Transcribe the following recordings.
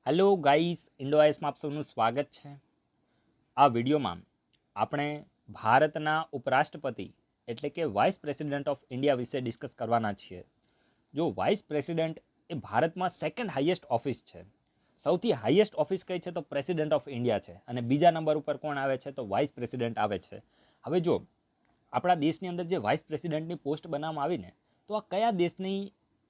Hello guys, ઇન્ડોઆઈસમાં આપ સૌનું સ્વાગત છે। આ વિડીયોમાં આપણે ભારતના ઉપરાષ્ટ્રપતિ એટલે કે વાઇસ પ્રેસિડેન્ટ ઓફ ઇન્ડિયા વિશે ડિસ્કસ કરવાના છીએ। જો વાઇસ પ્રેસિડેન્ટ એ ભારતમાં સેકન્ડ હાઈએસ્ટ ઓફિસ છે। સૌથી હાઈએસ્ટ ઓફિસ કઈ છે તો પ્રેસિડેન્ટ ઓફ ઇન્ડિયા છે, અને બીજા નંબર ઉપર કોણ આવે છે તો વાઇસ પ્રેસિડેન્ટ આવે છે। હવે જો આપણા દેશની અંદર જે વાઇસ પ્રેસિડેન્ટની પોસ્ટ બનાવવામાં આવી ને, તો આ કયા દેશની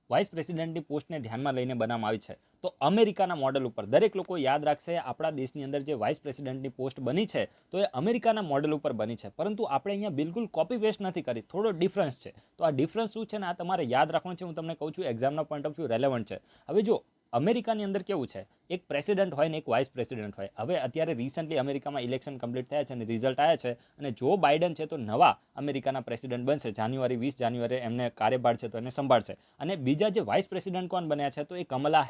વાઇસ પ્રેસિડેન્ટની પોસ્ટને ધ્યાનમાં લઈને બનાવવામાં આવી છે તો અમેરિકાના મોડલ ઉપર। દરેક લોકો યાદ રાખશે, આપણા દેશની અંદર જે વાઇસ પ્રેસિડેન્ટની પોસ્ટ બની છે તો એ અમેરિકાના મોડલ ઉપર બની છે, પરંતુ આપણે અહીંયા બિલકુલ કોપી પેસ્ટ નથી કરી, થોડો ડિફરન્સ છે। તો આ ડિફરન્સ શું છે ને, આ તમારે યાદ રાખવાનું છે। હું તમને કહું છું, એક્ઝામના પોઈન્ટ ઓફ વ્યૂ રેલેવન્ટ છે। હવે જો અમેરિકાની અંદર કેવું છે, એક પ્રેસિડેન્ટ હોય ને એક વાઇસ પ્રેસિડેન્ટ હોય। હવે અત્યારે રિસન્ટલી અમેરિકામાં ઇલેક્શન કમ્પ્લીટ થયા છે અને રિઝલ્ટ આવ્યા છે, અને જો બાઇડન છે તો નવા અમેરિકાના પ્રેસિડેન્ટ બનશે। 20 જાન્યુઆરી એમને કાર્યભાર છે તો એને સંભાળશે। અને બીજા જે વાઇસ પ્રેસિડેન્ટ કોણ બન્યા છે તો એ કમલા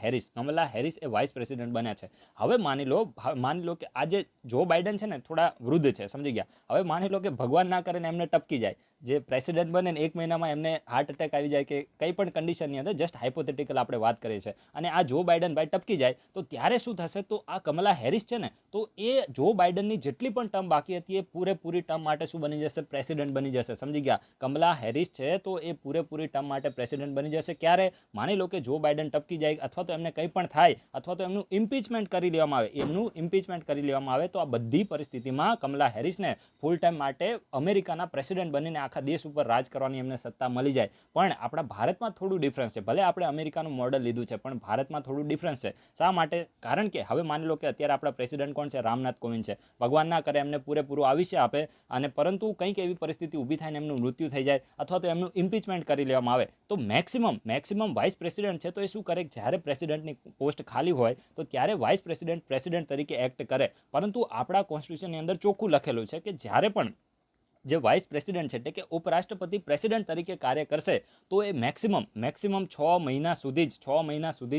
હેરિસ એ વાઇસ પ્રેસિડેન્ટ બન્યા છે। હવે માની લો કે આ જે જો બાઇડન છે ને થોડા વૃદ્ધ છે, સમજી ગયા। હવે માની લો કે ભગવાન ના કરે ને એમને ટપકી જાય, જે પ્રેસિડેન્ટ બને ને 1 મહિનામાં એમને હાર્ટ એટેક આવી જાય કે કંઈ પણ કન્ડિશનની અંદર, જસ્ટ હાઇપોથેટિકલ આપણે વાત કરીએ છીએ, અને આ જો બાઇડન ભાઈ ટપકી જાય તો ત્યારે શું થશે, તો આ કમલા હેરિસ છે ને તો એ જો બાઇડનની જેટલી પણ ટર્મ બાકી હતી એ પૂરેપૂરી ટર્મ માટે શું બની જશે, પ્રેસિડેન્ટ બની જશે, સમજી ગયા। કમલા હેરિસ છે તો એ પૂરેપૂરી ટર્મ માટે પ્રેસિડેન્ટ બની જશે। ક્યારે? માની લો કે જો બાઇડન ટપકી જાય અથવા તો એમને કંઈ પણ થાય અથવા તો એમનું ઇમ્પીચમેન્ટ કરી લેવામાં આવે, તો આ બધી પરિસ્થિતિમાં કમલા હેરિસને ફૂલ ટાઈમ માટે અમેરિકાના પ્રેસિડેન્ટ બનીને આખા દેશ ઉપર રાજ કરવાની એમને સત્તા મળી જાય। પણ આપણા ભારતમાં થોડું ડિફરન્સ છે, ભલે આપણે અમેરિકાનું મોડલ લીધું છે પણ ભારતમાં થોડું ડિફરન્સ છે। શા માટે? કારણ કે હવે માની લો કે અત્યારે આપણા પ્રેસિડેન્ટ કોણ છે, રામનાથ કોવિંદ છે। ભગવાન ના કરે એમને પૂરેપૂરું આયુષ્ય આપે, અને પરંતુ કંઈક એવી પરિસ્થિતિ ઊભી થાય ને એમનું મૃત્યુ થઈ જાય અથવા તો એમનું ઇમ્પીચમેન્ટ કરી લેવામાં આવે, તો મેક્સિમમ વાઇસ પ્રેસિડેન્ટ છે તો એ શું કરે, જ્યારે પ્રેસિડેન્ટની પોસ્ટ ખાલી હોય તો ત્યારે વાઇસ પ્રેસિડેન્ટ તરીકે એક્ટ કરે। પરંતુ આપણા કોન્સ્ટિટ્યુશનની અંદર ચોખ્ખું લખેલું છે કે જ્યારે પણ જે વાઇસ પ્રેસિડેન્ટ છે એટલે કે ઉપરાષ્ટ્રપતિ પ્રેસિડેન્ટ તરીકે કાર્ય કરશે તો એ મેક્સિમમ 6 મહિના સુધી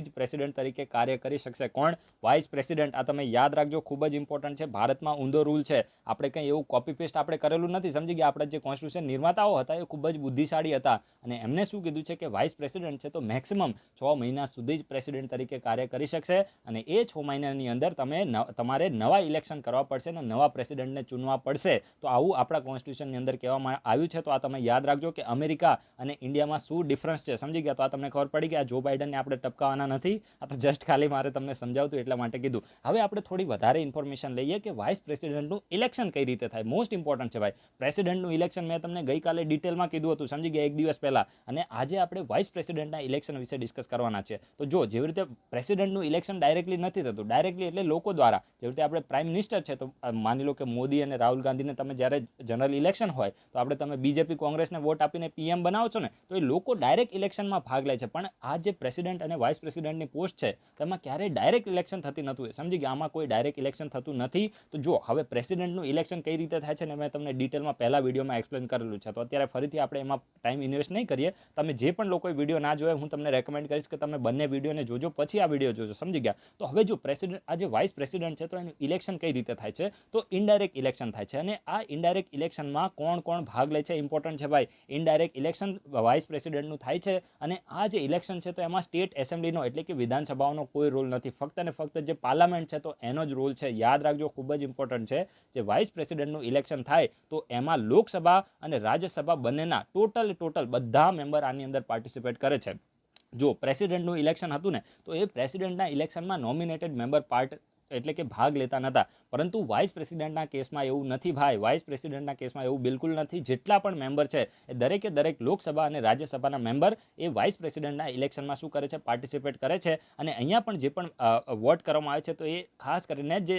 જ પ્રેસિડેન્ટ તરીકે કાર્ય કરી શકશે। કોણ? Vice president. આ તમે યાદ રાખજો, ખૂબ જ ઇમ્પોર્ટન્ટ છે। ભારતમાં ઊંધો રૂલ છે, આપણે કંઈ એવું કોપી પેસ્ટ આપણે કરેલું નથી, સમજી ગયા। આપણા જે કોન્સ્ટિટ્યુશન નિર્માતાઓ હતા એ ખૂબ જ બુદ્ધિશાળી હતા, અને એમને શું કીધું છે કે વાઇસ પ્રેસિડેન્ટ છે તો મેક્સિમમ 6 મહિના સુધી જ પ્રેસિડેન્ટ તરીકે કાર્ય કરી શકશે, અને એ 6 મહિનાની અંદર તમારે નવા ઇલેક્શન કરવા પડશે અને નવા પ્રેસિડેન્ટને ચૂનવા પડશે। તો આવું આપણા કોન્સ્ટિટ્યુશનની અંદર કહેવામાં આવ્યું છે। તો આ તમે યાદ રાખજો કે અમેરિકા અને ઇન્ડિયામાં શું ડિફરન્સ છે, સમજી ગયા। તો આ તમને ખબર પડી કે આ જો બાઇડનને આપણે ટપકાવવાના નથી, આ તો જસ્ટ ખાલી મારે તમને સમજાવતું એટલા માટે કીધું। હવે આપણે થોડી વધારે ઇન્ફોર્મેશન લઈએ કે વાઇસ પ્રેસિડેન્ટનું ઇલેક્શન કઈ રીતે થાય। મોસ્ટ ઇમ્પોર્ટન્ટ છે ભાઈ પ્રેસિડેન્ટનું ઇલેક્શન। મેં તમને ગઈકાલે ડિટેલમાં કીધું હતું, સમજી ગયા, 1 દિવસ પહેલા, અને આજે આપણે વાઇસ પ્રેસિડેન્ટના ઇલેક્શન વિશે ડિસ્કસ કરવાના છે। તો જો જેવી રીતે પ્રેસિડેન્ટનું ઇલેક્શન ડાયરેક્ટલી નથી થતું, ડાયરેક્ટલી એટલે લોકો દ્વારા, જેવી રીતે આપણે પ્રાઇમ મિનિસ્ટર છે તો માની લો કે મોદી અને રાહુલ ગાંધીને તમે જ્યારે જનરલ ઇલેક્શન હોય તો આપણે તમે બીજેપી કોંગ્રેસને વોટ આપીને પીએમ બનાવો છો ને, તો એ લોકો ડાયરેક્ટ ઇલેક્શનમાં ભાગ લે છે। પણ આ જે પ્રેસિડેન્ટ અને વાઇસ પ્રેસિડેન્ટની પોસ્ટ છે તેમાં ક્યારેય ડાયરેક્ટ ઇલેક્શન થતી નથી, સમજી ગયા। આમાં કોઈ ડાયરેક્ટ ઇલેક્શન થતું નથી। તો જો હવે પ્રેસિડેન્ટનું ઇલેક્શન કઈ રીતે થાય છે ને મેં તમને ડિટેલમાં પહેલા વિડીયોમાં એક્સપ્લેન કરેલું છે, તો અત્યારે ફરીથી આપણે એમાં ટાઈમ ઇન્વેસ્ટ નહીં કરીએ। તમે જે પણ લોકોએ વિડીયો ના જોયો, હું તમને રેકમેન્ડ કરીશ કે તમે બંને વિડીયોને જોજો, પછી આ વિડીયો જોજો, સમજી ગયા। તો હવે જો પ્રેસિડેન્ટ, આ જે વાઇસ પ્રેસિડેન્ટ છે તો એનું ઇલેક્શન કઈ રીતે થાય છે તો ઇનડાયરેક્ટ ઇલેક્શન થાય છે। અને આ ઇનડાયરેક્ટ ઇલેક્શનમાં કોણ ભાગ લે છે, ઇમ્પોર્ટન્ટ છે ભાઈ। ઇનડાયરેક્ટ ઇલેક્શન વાઇસ પ્રેસિડેન્ટનું થાય છે, અને આ જે ઇલેક્શન છે તો એમાં સ્ટેટ એસેમ્બલીનો એટલે કે વિધાનસભાઓનો કોઈ રોલ નથી, ફક્ત ને ફક્ત જે પાર્લામેન્ટ છે તો એનો જ રોલ છે। યાદ રાખજો, ખૂબ જ ઇમ્પોર્ટન્ટ છે। જે વાઇસ પ્રેસિડેન્ટનું ઇલેક્શન થાય તો એમાં લોકસભા અને રાજ્યસભા બંનેના ટોટલ બધા મેમ્બર આની અંદર પાર્ટિસિપેટ કરે છે। જો પ્રેસિડેન્ટનું ઇલેક્શન હતું ને તો એ પ્રેસિડેન્ટના ઇલેક્શનમાં નોમિનેટેડ મેમ્બર એટલે કે ભાગ લેતા નહોતા, પરંતુ વાઇસ પ્રેસિડેન્ટના કેસમાં એવું નથી ભાઈ। વાઇસ પ્રેસિડેન્ટના કેસમાં એવું બિલકુલ નથી। જેટલા પણ મેમ્બર છે એ દરેક લોકસભા અને રાજ્યસભાના મેમ્બર એ વાઇસ પ્રેસિડેન્ટના ઇલેક્શનમાં શું કરે છે, પાર્ટિસિપેટ કરે છે। અને અહીંયા પણ જે પણ વોટ કરવામાં આવે છે તો એ ખાસ કરીને જે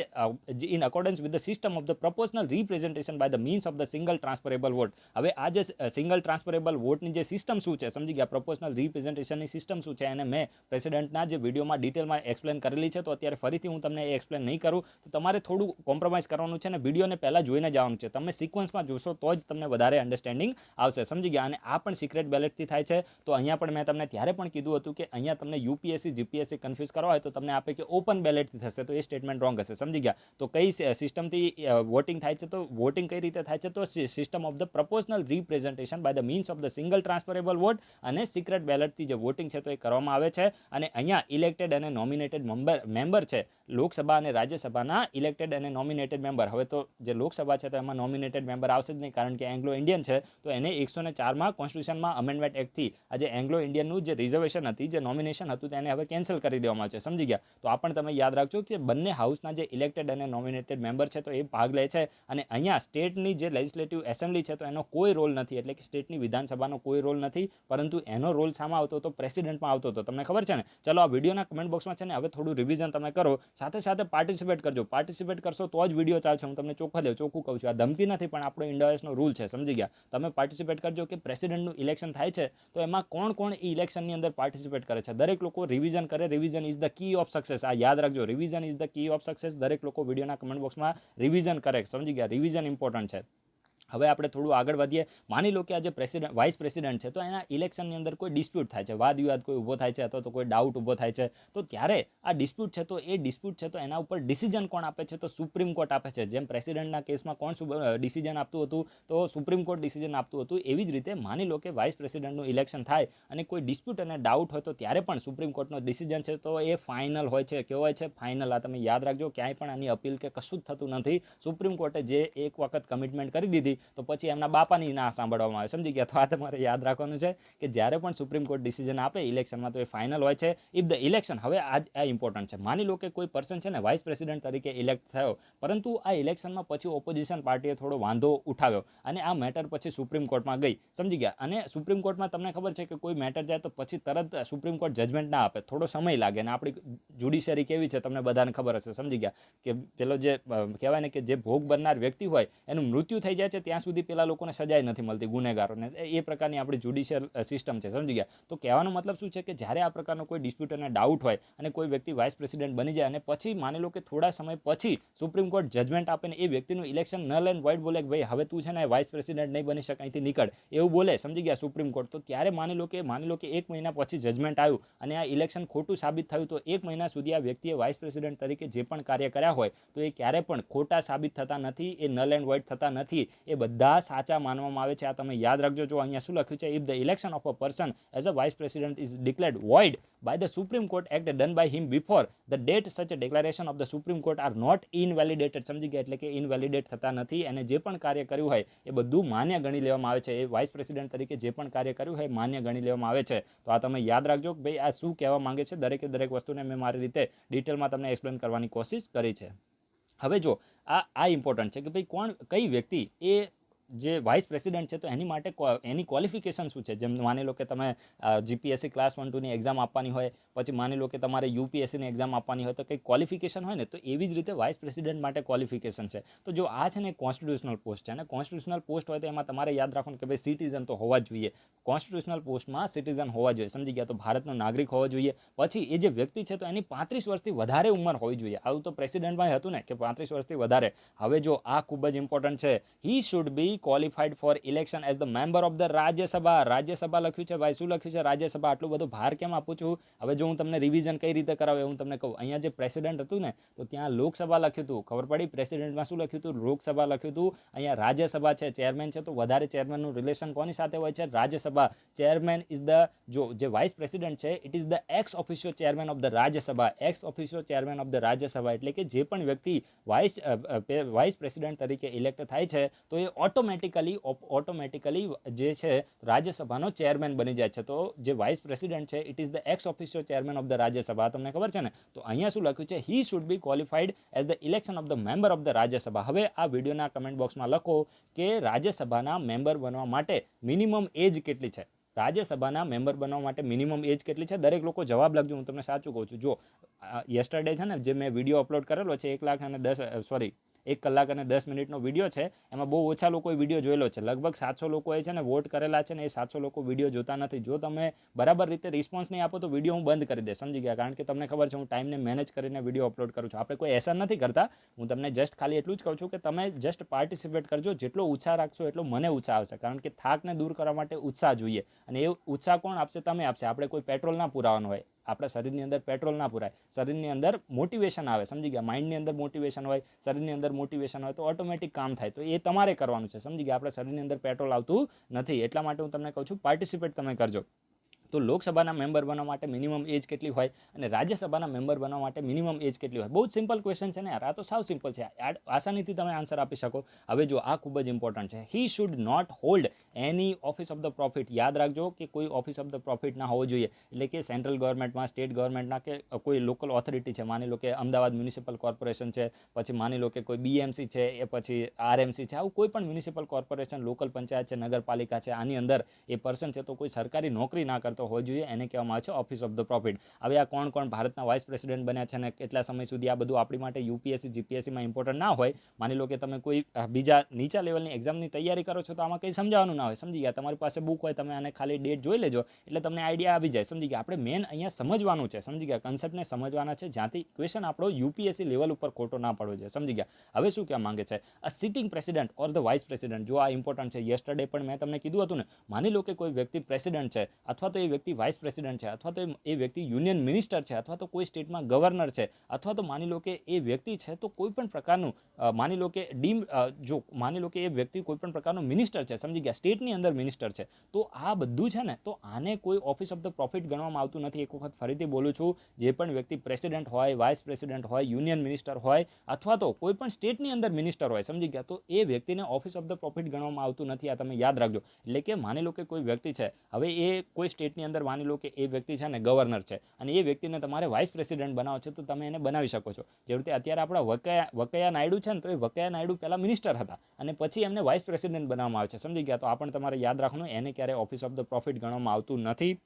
in accordance with the system of the proportional representation by the means of the single transferable vote. હવે આ જે સિંગલ ટ્રાન્સફરેબલ વોટની જે સિસ્ટમ શું છે, સમજી ગયા, પ્રોપોર્શનલ રિપ્રેઝન્ટેશનની સિસ્ટમ શું છે, અને મેં પ્રેસિડેન્ટના જે વિડીયોમાં ડિટેલમાં એક્સપ્લેન કરેલી છે, તો અત્યારે ફરીથી હું તમને એક્સપ્લેન નહીં કરું તો તમારે થોડું કોમ્પ્રોમાઇઝ કરવાનું છે અને વિડીયોને પહેલાં જોઈને જવાનું છે. તમે સિક્વન્સમાં જોશો તો જ તમને વધારે અન્ડરસ્ટેન્ડિંગ આવશે, સમજી ગયા. અને આ પણ સિક્રેટ બેલેટથી થાય છે. તો અહીંયા પણ મેં તમને ત્યારે પણ કીધું હતું કે અહીંયા તમને યુપીએસસી જીપીએસસી કન્ફ્યુઝ કરવા હોય તો તમને આપે કે ઓપન બેલેટથી થશે, તો એ સ્ટેટમેન્ટ રોંગ હશે, સમજી ગયા. તો કઈ સિસ્ટમથી વોટિંગ થાય છે, તો વોટિંગ કઈ રીતે થાય છે, તો system of the proportional representation by the means of the single transferable vote અને સિક્રેટ બેલેટથી જે વોટિંગ છે તો એ કરવામાં આવે છે. અને અહીંયા ઇલેક્ટેડ અને નોમિનેટેડ મેમ્બર છે લોકસભા અને રાજ્યસભાના ઇલેક્ટેડ અને નોમિનેટેડ મેમ્બર. હવે તો જે લોકસભા છે તો એમાં નોમિનેટેડ મેમ્બર આવશે જ નહીં, કારણ કે એંગ્લો ઇન્ડિયન છે. તો એને 104માં કોન્સ્ટિટ્યુશનમાં અમેન્ડમેન્ટ એક્ટથી આજે એંગ્લો ઇન્ડિયનનું જે રિઝર્વેશન હતી, જે નોમિનેશન હતું, તેને હવે કેન્સલ કરી દેવામાં આવશે, સમજી ગયા. તો આ પણ તમે યાદ રાખજો કે બંને હાઉસના જે ઇલેક્ટેડ અને નોમિનેટેડ મેમ્બર છે તો એ ભાગ લે છે. અને અહીંયા સ્ટેટની જે લેજિસ્લેટિવ એસેમ્બલી છે તો એનો કોઈ રોલ નથી, એટલે કે સ્ટેટની વિધાનસભાનો કોઈ રોલ નથી, પરંતુ એનો રોલ શામાં આવતો હતો, પ્રેસિડેન્ટમાં આવતો હતો. તમને ખબર છે ને. ચલો આ વિડીયોના કમેન્ટ બોક્સમાં છે ને હવે થોડું રિવિઝન તમે કરો, સાથે સાથે પાર્ટિસિપેટ કરજો. પાર્ટિસિપેટ કરશો તો જ વિડીયો ચાલશે, હું તમને ચોખ્ખું કહું છું. આ ધમકી નથી, પણ આપણો ઇન્ડિયાનો રૂલ છે, સમજી ગયા. તમે પાર્ટિસિપેટ કરજો કે પ્રેસિડેન્ટનું ઇલેક્શન થાય છે તો એમાં કોણ કોણ એ ઇલેક્શનની અંદર પાર્ટિસિપેટ કરે છે. દરેક લોકો રિવિઝન કરે. Revision is the key of success. આ યાદ રાખજો, revision is the key of success. દરેક લોકો વિડીયોના કમેન્ટ બોક્સમાં રિવિઝન કરે, સમજી ગયા. રિવિઝન ઇમ્પોર્ટન્ટ છે. હવે આપણે થોડું આગળ વધીએ. માની લો કે આજે વાઇસ પ્રેસિડેન્ટ છે તો એના ઇલેક્શનની અંદર કોઈ ડિસ્પ્યુટ થાય છે, વાદ વિવાદ કોઈ ઊભો થાય છે, અથવા તો કોઈ ડાઉટ ઊભો થાય છે, તો ત્યારે આ ડિસ્પ્યુટ છે તો એ ડિસ્પ્યુટ છે તો એના ઉપર ડિસિઝન કોણ આપે છે, તો સુપ્રીમ કોર્ટ આપે છે. જેમ પ્રેસિડેન્ટના કેસમાં કોણ ડિસિઝન આપતું હતું, તો સુપ્રીમ કોર્ટ ડિસિઝન આપતું હતું. એવી જ રીતે માની લો કે વાઇસ પ્રેસિડેન્ટનું ઇલેક્શન થાય અને કોઈ ડિસ્પ્યુટ અને ડાઉટ હોય તો ત્યારે પણ સુપ્રીમ કોર્ટનો ડિસિઝન છે તો એ ફાઇનલ હોય છે. કેવો હોય છે? ફાઇનલ. આ તમે યાદ રાખજો, ક્યાંય પણ આની અપીલ કે કશું જ થતું નથી. સુપ્રીમ કોર્ટે જે એક વખત કમિટમેન્ટ કરી દીધી તો પછી એમના બાપાની ના સાંભળવામાં આવે, સમજી ગયા. તો આ તમારે યાદ રાખવાનું છે કે જ્યારે પણ સુપ્રીમ કોર્ટ ડિસિઝન આપે ઇલેક્શનમાં તો એ ફાઇનલ હોય છે. ઇફ ધ ઇલેક્શન, હવે આ ઇમ્પોર્ટન્ટ છે. માની લો કે કોઈ પર્સન છે ને વાઇસ પ્રેસિડેન્ટ તરીકે ઇલેક્ટ થયો, પરંતુ આ ઇલેક્શનમાં પછી ઓપોઝિશન પાર્ટીએ થોડો વાંધો ઉઠાવ્યો અને આ મેટર પછી સુપ્રીમ કોર્ટમાં ગઈ, સમજી ગયા. અને સુપ્રીમ કોર્ટમાં તમને ખબર છે કે કોઈ મેટર જાય તો પછી તરત સુપ્રીમ કોર્ટ જજમેન્ટ ના આપે, થોડો સમય લાગે. અને આપણી જ્યુડિશિયરી કેવી છે તમને બધાને ખબર હશે, સમજી ગયા. કે પેલો જે કહેવાય ને કે જે ભોગ બનનાર વ્યક્તિ હોય એનું મૃત્યુ થઈ જાય છે ત્યાં સુધી પેલા લોકોને સજાય નથી મળતી, ગુનેગારોને. એ પ્રકારની આપણી જ્યુડિશિયલ સિસ્ટમ છે, સમજી ગયા. તો કહેવાનો મતલબ શું છે કે જ્યારે આ પ્રકારનો કોઈ ડિસ્પ્યુટ અને ડાઉટ હોય અને કોઈ વ્યક્તિ વાઇસ પ્રેસિડેન્ટ બની જાય અને પછી માની લો કે થોડા સમય પછી સુપ્રીમ કોર્ટ જજમેન્ટ આપે ને એ વ્યક્તિનું ઇલેક્શન નલ એન્ડ વોઇડ બોલે કે ભાઈ હવે તું છે ને વાઇસ પ્રેસિડેન્ટ નહીં બની શકે, અહીંથી નીકળ, એવું બોલે, સમજી ગયા, સુપ્રીમ કોર્ટ. તો ત્યારે માની લો કે 1 મહિના પછી જજમેન્ટ આવ્યું અને આ ઇલેક્શન ખોટું સાબિત થયું, તો 1 મહિના સુધી આ વ્યક્તિએ વાઇસ પ્રેસિડેન્ટ તરીકે જે પણ કાર્ય કર્યા હોય તો એ ક્યારે પણ ખોટા સાબિત થતા નથી, એ નલ એન્ડ વોઇડ થતા નથી, એ બધા સાચા માનવામાં આવે છે. આ તમે યાદ રાખજો. જો અહીંયા શું લખ્યું છે, if the election of a person as a vice president is declared void by the Supreme Court act done by him before the date such a declaration of the Supreme Court are not invalidated, સમજી ગયા. એટલે કે ઇનવેલિડેટ થતા નથી અને જે પણ કાર્ય કર્યું હોય એ બધું માન્ય ગણી લેવામાં આવે છે. એ વાઇસ પ્રેસિડેન્ટ તરીકે જે પણ કાર્ય કર્યું હોય માન્ય ગણી લેવામાં આવે છે. તો આ તમે યાદ રાખજો કે ભાઈ આ શું કહેવા માંગે છે. દરેક વસ્તુને મેં મારી રીતે ડિટેલમાં તમને એક્સપ્લેન કરવાની કોશિશ કરી છે. હવે જો આ ઇમ્પોર્ટન્ટ છે કે ભાઈ કઈ વ્યક્તિ એ જે વાઇસ પ્રેસિડેન્ટ છે તો એની માટે એની ક્વોલિફિકેશન શું છે. જેમ માની લો કે તમે જીપીએસસી ક્લાસ 1 2ની એક્ઝામ આપવાની હોય, પછી માની લો કે તમારે યુપીએસસીની એક્ઝામ આપવાની હોય તો કંઈક ક્વોલિફિકેશન હોય ને, તો એવી જ રીતે વાઇસ પ્રેસિડેન્ટ માટે ક્વોલિફિકેશન છે. તો જો આ છે ને કોન્સ્ટિટ્યુશનલ પોસ્ટ છે અને કોન્સ્ટિટ્યુશનલ પોસ્ટ હોય તો એમાં તમારે યાદ રાખવાનું કે ભાઈ સિટીઝન તો હોવા જ જોઈએ. કોન્સ્ટિટ્યુશનલ પોસ્ટમાં સિટીઝન હોવા જોઈએ, સમજી ગયા. તો ભારતનો નાગરિક હોવો જોઈએ. પછી એ જે વ્યક્તિ છે તો એની 35 વર્ષથી વધારે ઉંમર હોવી જોઈએ. આવું તો પ્રેસિડેન્ટમાં હતું ને કે 35 વર્ષથી વધારે. હવે જો આ ખૂબ જ ઇમ્પોર્ટન્ટ છે. He should be qualified for election as the member of the Rajya Sabha. Rajya Sabha લખ્યું છે ભાઈ, શું લખ્યું છે? રાજ્યસભા. આટલું બધું ભાર કેમ આપું છું? હવે જો હું તમને રિવિઝન કઈ રીતે કરાવે હું તમને કહું. અહીંયા જે પ્રેસિડેન્ટ હતું ને તો ત્યાં લોકસભા લખ્યું હતું, ખબર પડી? પ્રેસિડેન્ટમાં શું લખ્યું હતું? લોકસભા લખ્યું હતું. અહીંયા રાજ્યસભા છે, ચેરમેન છે, તો વધારે ચેરમેનનું રિલેશન કોની સાથે હોય છે? રાજ્યસભા. ચેરમેન ઇઝ ધ જે વાઇસ પ્રેસિડેન્ટ છે it is the x officio chairman of the Rajya Sabha. X officio chairman of the Rajya Sabha એટલે કે જે પણ વ્યક્તિ વાઇસ પ્રેસિડેન્ટ તરીકે ઇલેક્ટ થાય છે તો એ ઓટોમેટિકલી જે છે રાજ્યસભાનો ચેરમેન બની જાય છે. તો જે વાઇસ પ્રેસિડેન્ટ છે it is the x officio chairman of the Rajya Sabha. તમને ખબર છે ને. તો અહીંયા શું લખ્યું છે? He should be qualified as the election of the member of the Rajya Sabha. હવે આ વિડીયોના કમેન્ટ બોક્સમાં લખો કે રાજ્યસભાના મેમ્બર બનવા માટે મિનિમમ એજ કેટલી છે? રાજ્યસભાના મેમ્બર બનવા માટે મિનિમમ એજ કેટલી છે? દરેક લોકો જવાબ લખજો, હું તમને સાચું કહું છું. જો યસ્ટરડે છે ને જે મેં વિડીયો અપલોડ કરેલો છે 1,10,000 સોરી 1 કલાક અને 10 મિનિટનો વિડીયો છે, એમાં બહુ ઓછા લોકોએ વિડીયો જોયેલો છે. લગભગ 700 લોકોએ છે ને વોટ કરેલા છે ને એ 700 લોકો વિડીયો જોતા નથી. જો તમે બરાબર રીતે રિસ્પોન્સ નહીં આપો તો વિડીયો હું બંધ કરી દે, સમજી ગયા? કારણ કે તમને ખબર છે હું ટાઈમને મેનેજ કરીને વિડીયો અપલોડ કરું છું. આપણે કોઈ એસા નથી કરતા. હું તમને જસ્ટ ખાલી એટલું જ કહું છું કે તમે જસ્ટ પાર્ટિસિપેટ કરજો. જેટલો ઉત્સાહ રાખશો એટલો મને ઉત્સાહ આવશે, કારણ કે થાકને દૂર કરવા માટે ઉત્સાહ જોઈએ. અને એ ઉત્સાહ કોણ આપશે? તમે આપશે. આપણે કોઈ પેટ્રોલ ના પુરાવાનું હોય. આપણા શરીરની અંદર પેટ્રોલ ના પુરાય, શરીરની અંદર મોટિવેશન આવે, સમજી ગયા? માઇન્ડની અંદર મોટિવેશન હોય, શરીરની અંદર મોટિવેશન હોય તો ઓટોમેટિક કામ થાય. તો એ તમારે કરવાનું છે, સમજી ગયા? આપણા શરીરની અંદર પેટ્રોલ આવતું નથી. એટલા માટે હું તમને કહું છું પાર્ટિસિપેટ તમે કરજો. તો લોકસભાના મેમ્બર બનવા માટે મિનિમમ એજ કેટલી હોય અને રાજ્યસભાના મેમ્બર બનવા માટે મિનિમમ એજ કેટલી હોય? બહુ જ સિમ્પલ ક્વેશ્ચન છે ને યાર, આ તો સાવ સિમ્પલ છે. આસાનીથી તમે આન્સર આપી શકો. હવે જો આ ખૂબ જ ઇમ્પોર્ટન્ટ છે. He should not hold any office of the profit. યાદ રાખજો કે કોઈ ઓફિસ ઓફ ધ પ્રોફિટ ના હોવો જોઈએ. એટલે કે સેન્ટ્રલ ગવર્મેન્ટમાં, સ્ટેટ ગવર્મેન્ટના કે કોઈ લોકલ ઓથોરિટી છે, માની લો કે અમદાવાદ મ્યુનિસિપલ કોર્પોરેશન છે, પછી માની લો કે કોઈ બીએમસી છે, એ પછી આરએમસી છે, આવું કોઈ પણ મ્યુનિસિપલ કોર્પોરેશન, લોકલ પંચાયત છે, નગરપાલિકા છે, આની અંદર એ પર્સન છે તો કોઈ સરકારી નોકરી ના કરતો હોવો જોઈએ. એને કહેવામાં આવે છે ઓફિસ ઓફ ધ પ્રોફિટ. હવે આ કોણ કોણ ભારતના વાઇસ પ્રેસિડેન્ટ બન્યા છે અને કેટલા સમય સુધી, આ બધું આપણી માટે યુપીએસસી જીપીએસસીમાં ઇમ્પોર્ટન્ટ ના હોય. માની લો કે તમે કોઈ બીજા નીચા લેવલની એક્ઝામની તૈયારી કરો છો તો આમાં કંઈ સમજાવવાનું ના હોય, સમજી ગયા? તમારી પાસે બુક હોય, તમે આને ખાલી ડેટ જોઈ લેજો એટલે તમને આઈડિયા આવી જાય, સમજી ગયા? આપણે મેન અહીંયા સમજવાનું છે, સમજી ગયા? કન્સેપ્ટને સમજવાના છે, જ્યાંથી ક્વેશ્ચન આપણો યુપીએસસી લેવલ ઉપર ખોટો ના પડવો જોઈએ, સમજી ગયા? હવે શું કહેવા માંગે છે? A sitting president or the vice president. જો આ ઇમ્પોર્ટન્ટ છે. યસ્ટરડે પણ મેં તમને કીધું હતું ને, માની લો કે કોઈ વ્યક્તિ પ્રેસિડેન્ટ છે, અથવા તો એ વ્યક્તિ વાઇસ પ્રેસિડેન્ટ છે, અથવા તો એ વ્યક્તિ યુનિયન મિનિસ્ટર છે, અથવા તો કોઈ સ્ટેટમાં ગવર્નર છે, અથવા તો માની લો કે એ વ્યક્તિ છે તો કોઈ પણ પ્રકારનું માની લો કે જો માની લો કે એ વ્યક્તિ કોઈ પણ પ્રકારનો મિનિસ્ટર છે, સમજી ગયા? સ્ટેટની અંદર મિનિસ્ટર છે, તો આ બધું છે ને, તો આને કોઈ ઓફિસ ઓફ ધ પ્રોફિટ ગણવામાં આવતું નથી. એક વખત ફરીથી બોલું છું, જે પણ વ્યક્તિ પ્રેસિડેન્ટ હોય, વાઇસ પ્રેસિડેન્ટ હોય, યુનિયન મિનિસ્ટર હોય, અથવા તો કોઈ પણ સ્ટેટની અંદર મિનિસ્ટર હોય, સમજી ગયા? તો એ વ્યક્તિને ઓફિસ ઓફ ધ પ્રોફિટ ગણવામાં આવતું નથી. આ તમે યાદ રાખજો. એટલે કે માની લો કે કોઈ વ્યક્તિ છે, હવે એ કોઈ સ્ટેટની અંદર માની લો કે એ વ્યક્તિ છે ને ગવર્નર છે, અને એ વ્યક્તિને તમારે વાઇસ પ્રેસિડેન્ટ બનાવો છે, તો તમે એને બનાવી શકો છો. જેવી રીતે અત્યારે આપણા વકૈયા નાયડુ છે ને, તો એ વકૈયા નાયડુ પહેલા મિનિસ્ટર હતા અને પછી એમને વાઇસ પ્રેસિડેન્ટ બનાવવામાં આવે છે, સમજી ગયા? તો આ પણ તમારે યાદ રાખવાનું, એને ક્યારે ઓફિસ ઓફ ધ પ્રોફિટ ગણવામાં આવતું નથી.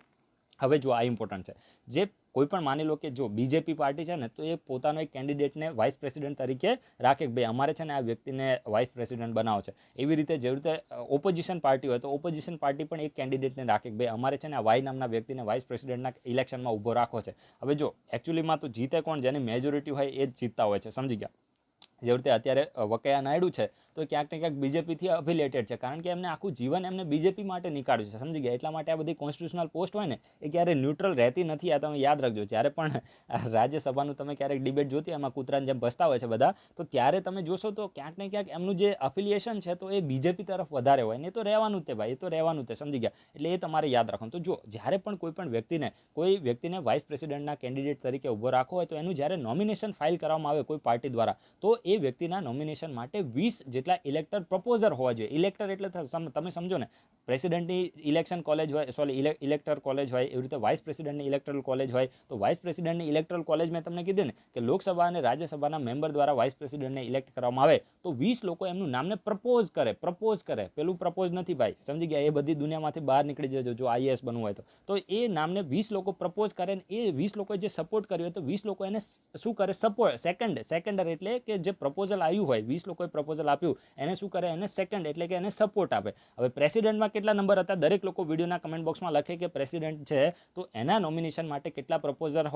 હવે જો આ ઇમ્પોર્ટન્ટ છે. જે કોઈ પણ માની લો કે જો બીજેપી પાર્ટી છે ને, તો એ પોતાનો એક કેન્ડિડેટને વાઇસ પ્રેસિડેન્ટ તરીકે રાખે કે ભાઈ અમારે છે ને આ વ્યક્તિને વાઇસ પ્રેસિડેન્ટ બનાવો છે. એવી રીતે જેવી રીતે ઓપોઝિશન પાર્ટી હોય તો ઓપોઝિશન પાર્ટી પણ એક કેન્ડિડેટને રાખે કે ભાઈ અમારે છે ને આ વાય નામના વ્યક્તિને વાઇસ પ્રેસિડેન્ટના ઇલેક્શનમાં ઊભો રાખવો છે. હવે જો એકચ્યુઅલીમાં તો જીતે કોણ? જેની મેજોરિટી હોય એ જ જીતતા હોય છે, સમજી ગયા? જેવી રીતે અત્યારે વકૈયા નાયડુ છે તો ક્યાંક ને ક્યાંક બીજેપીથી અફિલિએટેડ છે, કારણ કે એમને આખું જીવન એમને બીજેપી માટે નીકાળ્યું છે, સમજી ગયા? એટલા માટે આ બધી કોન્સ્ટિટ્યુશનલ પોસ્ટ હોય ને એ ક્યારે ન્યુટ્રલ રહેતી નથી. આ તમે યાદ રાખજો. જ્યારે પણ રાજ્યસભાનું તમે ક્યારેક ડિબેટ જોતી એમાં કૂતરાની જેમ ભસતા હોય છે બધા, તો ત્યારે તમે જોશો તો ક્યાંક ને ક્યાંક એમનું જે અફિલિએશન છે તો એ બીજેપી તરફ વધારે હોય ને. એ તો રહેવાનું જ તે ભાઈ, એ તો રહેવાનું જ તે, સમજી ગયા? એટલે એ તમારે યાદ રાખવાનું. તો જો જ્યારે પણ કોઈ વ્યક્તિને વાઇસ પ્રેસિડેન્ટના કેન્ડિડેટ તરીકે ઊભો રાખવો હોય તો એનું જ્યારે નોમિનેશન ફાઇલ કરવામાં આવે કોઈ પાર્ટી દ્વારા, તો એ વ્યક્તિના નોમિનેશન માટે 20 જેટલા ઇલેક્ટર પ્રપોઝર હોવા જોઈએ. ઇલેક્ટર એટલે તમે સમજો ને, પ્રેસિડેન્ટની ઇલેક્શન કોલેજ હોય, ઇલેક્ટર કોલેજ હોય, એવી રીતે વાઇસ પ્રેસિડેન્ટની ઇલેક્ટરલ કોલેજ હોય. તો વાઇસ પ્રેસિડેન્ટની ઇલેક્ટરલ કોલેજ મેં તમને કીધું ને કે લોકસભા અને રાજ્યસભાના મેમ્બર દ્વારા વાઇસ પ્રેસિડેન્ટને ઇલેક્ટ કરવામાં આવે તો 20 લોકો એમનું નામને પ્રપોઝ કરે. પેલું પ્રપોઝ નથી ભાઈ, સમજી ગયા? એ બધી દુનિયામાંથી બહાર નીકળી જજો જો આઈએએસ બનવું હોય તો એ નામને 20 લોકો પ્રપોઝ કરે ને એ 20 લોકોએ જે સપોર્ટ કર્યો હોય તો 20 લોકો એને શું કરે? સેકન્ડર એટલે કે જે પ્રપોઝલ આવ્યું હોય, 20 લોકોએ પ્રપોઝલ આપ્યું, એને શું કરે? એને સેકન્ડ એટલે કે એને સપોર્ટ આપે. હવે પ્રેસિડેન્ટમાં કેટલા નંબર હતા? દરેક લોકો વિડીયોના કમેન્ટ બોક્સમાં લખે કે પ્રેસિડેન્ટ છે તો એના નોમિનેશન માટે કેટલા પ્રપોઝર્સ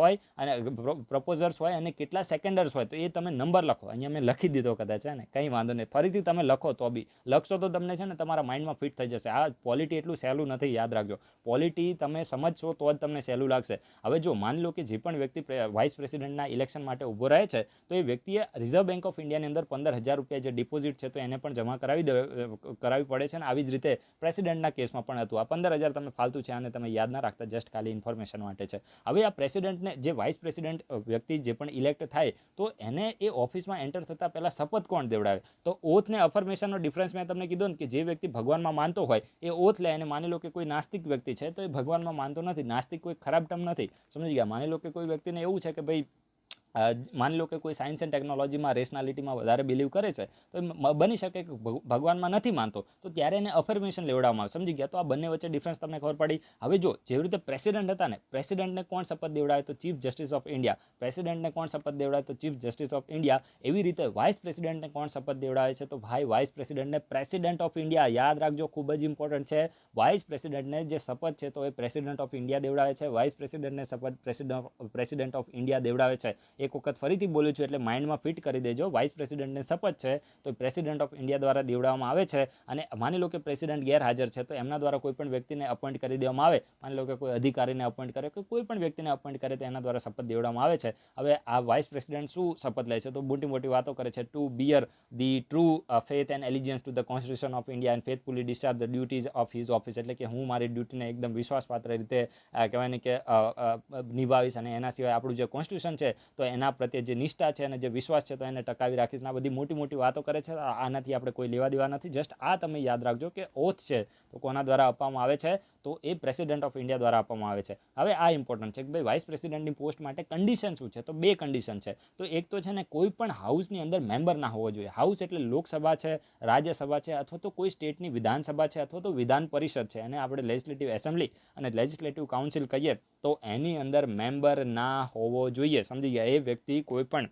હોય અને કેટલા સેકન્ડર્સ હોય, તો એ તમે નંબર લખો. અહીંયા મેં લખી દીધો કદાચ, છે ને? કંઈ વાંધો નહીં, ફરીથી તમે લખો તો બી લખશો તો તમને છે ને તમારા માઇન્ડમાં ફિટ થઈ જશે. આ પોલિટી એટલું સહેલું નથી, યાદ રાખજો. પોલિટી તમે સમજશો તો જ તમને સહેલું લાગશે. હવે જો માની લો કે જે પણ વ્યક્તિ વાઇસ પ્રેસિડેન્ટના ઇલેક્શન માટે ઊભો રહે છે તો એ વ્યક્તિએ રિઝર્વ બેંક ઓફ ઇન્ડિયાની અંદર 15,000 રૂપિયા જે ડિપોઝિટ છે તો એને પણ જમા કરાવી પડે છે. અને આવી જ રીતે પ્રેસિડેન્ટના કેસમાં પણ હતું. આ 15,000 તમે ફાલતુ છે, આને તમે યાદ ના રાખતા, જસ્ટ ખાલી ઇન્ફોર્મેશન માટે છે. હવે આ પ્રેસિડેન્ટને, જે વાઇસ પ્રેસિડેન્ટ વ્યક્તિ જે પણ ઇલેક્ટ થાય તો એને એ ઓફિસમાં એન્ટર થતાં પહેલાં શપથ કોણ દેવડાવે? તો ઓથ ને અફર્મેશનનો ડિફરન્સ મેં તમને કીધું ને કે જે વ્યક્તિ ભગવાનમાં માનતો હોય એ ઓથ લે. અને માની લો કે કોઈ નાસ્તિક વ્યક્તિ છે તો એ ભગવાનમાં માનતો નથી. નાસ્તિક કોઈ ખરાબ ટર્મ નથી, સમજી ગયા? માની લો કે કોઈ વ્યક્તિને એવું છે કે ભાઈ માની લો કે કોઈ સાયન્સ એન્ડ ટેકનોલોજીમાં રેશનાલિટીમાં વધારે બિલીવ કરે છે, તો બની શકે કે ભગવાનમાં નથી માનતો, તો ત્યારે એને અફર્મેશન લેવડાવવામાં આવે. સમજી ગયા? તો આ બંને વચ્ચે ડિફરન્સ તમને ખબર પડી. હવે જો જેવી રીતે પ્રેસિડેન્ટ હતા ને, પ્રેસિડેન્ટને કોણ શપથ દેવડાવે? તો ચીફ જસ્ટિસ ઓફ ઇન્ડિયા. પ્રેસિડેન્ટને કોણ શપથ દેવડાવે? તો ચીફ જસ્ટિસ ઓફ ઇન્ડિયા. એવી રીતે વાઇસ પ્રેસિડેન્ટને કોણ શપથ દેવડાવે છે? તો ભાઈ વાઇસ પ્રેસિડેન્ટને પ્રેસિડેન્ટ ઓફ ઇન્ડિયા. યાદ રાખજો, ખૂબ જ ઇમ્પોર્ટન્ટ છે. વાઇસ પ્રેસિડેન્ટને જે શપથ છે તો એ પ્રેસિડેન્ટ ઓફ ઇન્ડિયા દેવડાવે છે. વાઇસ પ્રેસિડેન્ટને શપથ પ્રેસિડેન્ટ ઓફ ઇન્ડિયા દેવડાવે છે. એક વખત ફરીથી બોલું છું એટલે માઇન્ડમાં ફિટ કરી દેજો. વાઇસ પ્રેસિડેન્ટને શપથ છે તો પ્રેસિડેન્ટ ઓફ ઇન્ડિયા દ્વારા દેવડાવવામાં આવે છે. અને માની લો કે પ્રેસિડેન્ટ ગેરહાજર છે તો એમના દ્વારા કોઈ પણ વ્યક્તિને અપોઇન્ટ કરી દેવામાં આવે. માની લો કે કોઈ અધિકારીને અપોઇન્ટ કરે કે કોઈ પણ વ્યક્તિને અપોઇન્ટ કરે તો એના દ્વારા શપથ દેવડાવવામાં આવે છે. હવે આ વાઇસ પ્રેસિડેન્ટ શું શપથ લે છે? તો મોટી મોટી વાતો કરે છે. To bear the true faith and allegiance to the constitution of India and faithfully discharge the duties of his office. એટલે કે હું મારી ડ્યુટીને એકદમ વિશ્વાસપાત્ર રીતે કહેવાય ને કે નિભાવીશ, અને એના સિવાય આપણું જે કોન્સ્ટિટ્યુશન છે તો એના પ્રત્યે જે નિષ્ઠા છે અને જે વિશ્વાસ છે તો એને ટકાવી રાખીશ. આ બધી મોટી મોટી વાતો કરે છે. આનાથી આપણે કોઈ લેવા દેવા નથી. જસ્ટ આ તમે યાદ રાખજો કે ઓથ છે તો કોના દ્વારા આપવામાં આવે છે? તો એ પ્રેસિડેન્ટ ઓફ ઇન્ડિયા દ્વારા આપવામાં આવે છે. હવે આ ઇમ્પોર્ટન્ટ છે કે ભાઈ વાઇસ પ્રેસિડેન્ટની પોસ્ટ માટે કન્ડિશન શું છે? તો બે કન્ડિશન છે. તો એક તો છે ને, કોઈ પણ હાઉસની અંદર મેમ્બર ના હોવો જોઈએ. હાઉસ એટલે લોકસભા છે, રાજ્યસભા છે, અથવા તો કોઈ સ્ટેટની વિધાનસભા છે, અથવા તો વિધાન પરિષદ છે, એને આપણે લેજિસ્લેટિવ એસેમ્બલી અને લેજિસ્લેટિવ કાઉન્સિલ કહીએ, તો એની અંદર મેમ્બર ના હોવો જોઈએ. સમજી ગયા? એ વ્યક્તિ કોઈ પણ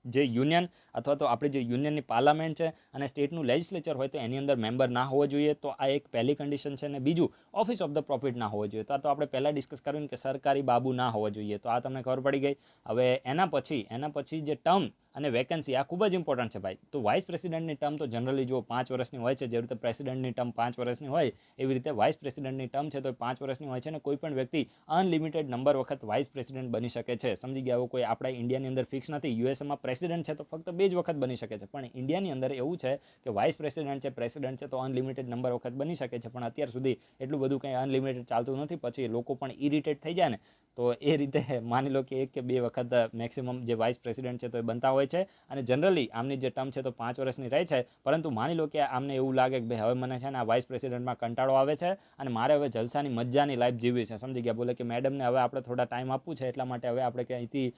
જે યુનિયન અથવા તો આપણે જે યુનિયનની પાર્લામેન્ટ છે અને સ્ટેટનું લેજિસ્લેચર હોય તો એની અંદર મેમ્બર ના હોવો જોઈએ. તો આ એક પહેલી કન્ડિશન છે. અને બીજું, ઓફિસ ઓફ ધ પ્રોફિટ ના હોવો જોઈએ. તો આ તો આપણે પહેલાં ડિસ્કસ કર્યું કે સરકારી બાબુ ના હોવો જોઈએ. તો આ તમને ખબર પડી ગઈ. હવે એના પછી જે ટર્મ અને વેકેન્સી, આ ખૂબ જ ઇમ્પોર્ટન્ટ છે ભાઈ. તો વાઇસ પ્રેસિડેન્ટની ટર્મ તો જનરલી જો 5 વર્ષની હોય છે. જેવી રીતે પ્રેસિડેન્ટની ટર્મ 5 વર્ષની હોય એવી રીતે વાઇસ પ્રેસિડેન્ટની ટર્મ છે તો 5 વર્ષની હોય છે. અને કોઈ પણ વ્યક્તિ અનલિમિટેડ નંબર વખત વાઇસ પ્રેસિડેન્ટ બની શકે છે. સમજી ગયા? હવે કોઈ આપણા ઇન્ડિયાની અંદર ફિક્સ નથી. યુએસએમાં પ્રેસિડેન્ટ છે તો ફક્ત 2 જ વખત બની શકે છે, પણ ઇન્ડિયાની અંદર એવું છે કે વાઇસ પ્રેસિડેન્ટ છે તો અનલિમિટેડ નંબર વખત બની શકે છે. પણ અત્યાર સુધી એટલું બધું કંઈ અનલિમિટેડ ચાલતું નથી. પછી લોકો પણ ઇરિટેટ થઈ જાય ને, તો એ રીતે માની લો કે 1 કે 2 વખત મેક્સિમમ જે વાઇસ પ્રેસિડેન્ટ છે તો એ બનતા હોય છે. અને જનરલી આમની જે ટર્મ છે તો 5 વર્ષની રહે છે. પરંતુ માની લો કે આમને એવું લાગે કે ભાઈ હવે મને છે ને આ વાઇસ પ્રેસિડેન્ટમાં કંટાળો આવે છે અને મારે હવે જલસાની મજાની લાઈફ જીવવી છે. સમજી ગયા? બોલે કે મેડમને હવે આપણે થોડા ટાઈમ આપવું છે, એટલા માટે હવે આપણે ક્યાંયથી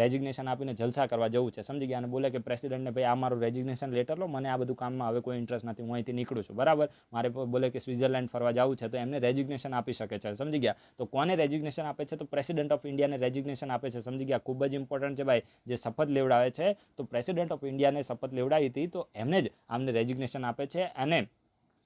રેઝિગ્નેશન આપીને જલસા કરવા જવું છે. સમજી ગયા? અને બોલે કે પ્રેસિડેન્ટને ભાઈ આ મારું રેઝિગ્નેશન લેટર લો, મને આ બધું કામમાં હવે કોઈ ઇન્ટરેસ્ટ નથી, હું અહીંથી નીકળું છું. બરાબર? મારે બોલે કે સ્વિટ્ઝરલેન્ડ ફરવા જવું છે તો એમને રેઝિગ્નેશન આપી શકે છે. સમજી ગયા? તો કોને રેઝિગ્નેશન આપે છે? તો પ્રેસિડેન્ટ ઓફ ઇન્ડિયાને રેઝિગ્નેશન આપે છે. સમજી ગયા? ખૂબ જ ઇમ્પોર્ટન્ટ છે ભાઈ. જે શપથ લેવડાવે છે તો પ્રેસિડેન્ટ ઓફ ઇન્ડિયાને શપથ લેવડાવી હતી તો એમને જ આમને રેઝિગ્નેશન આપે છે. અને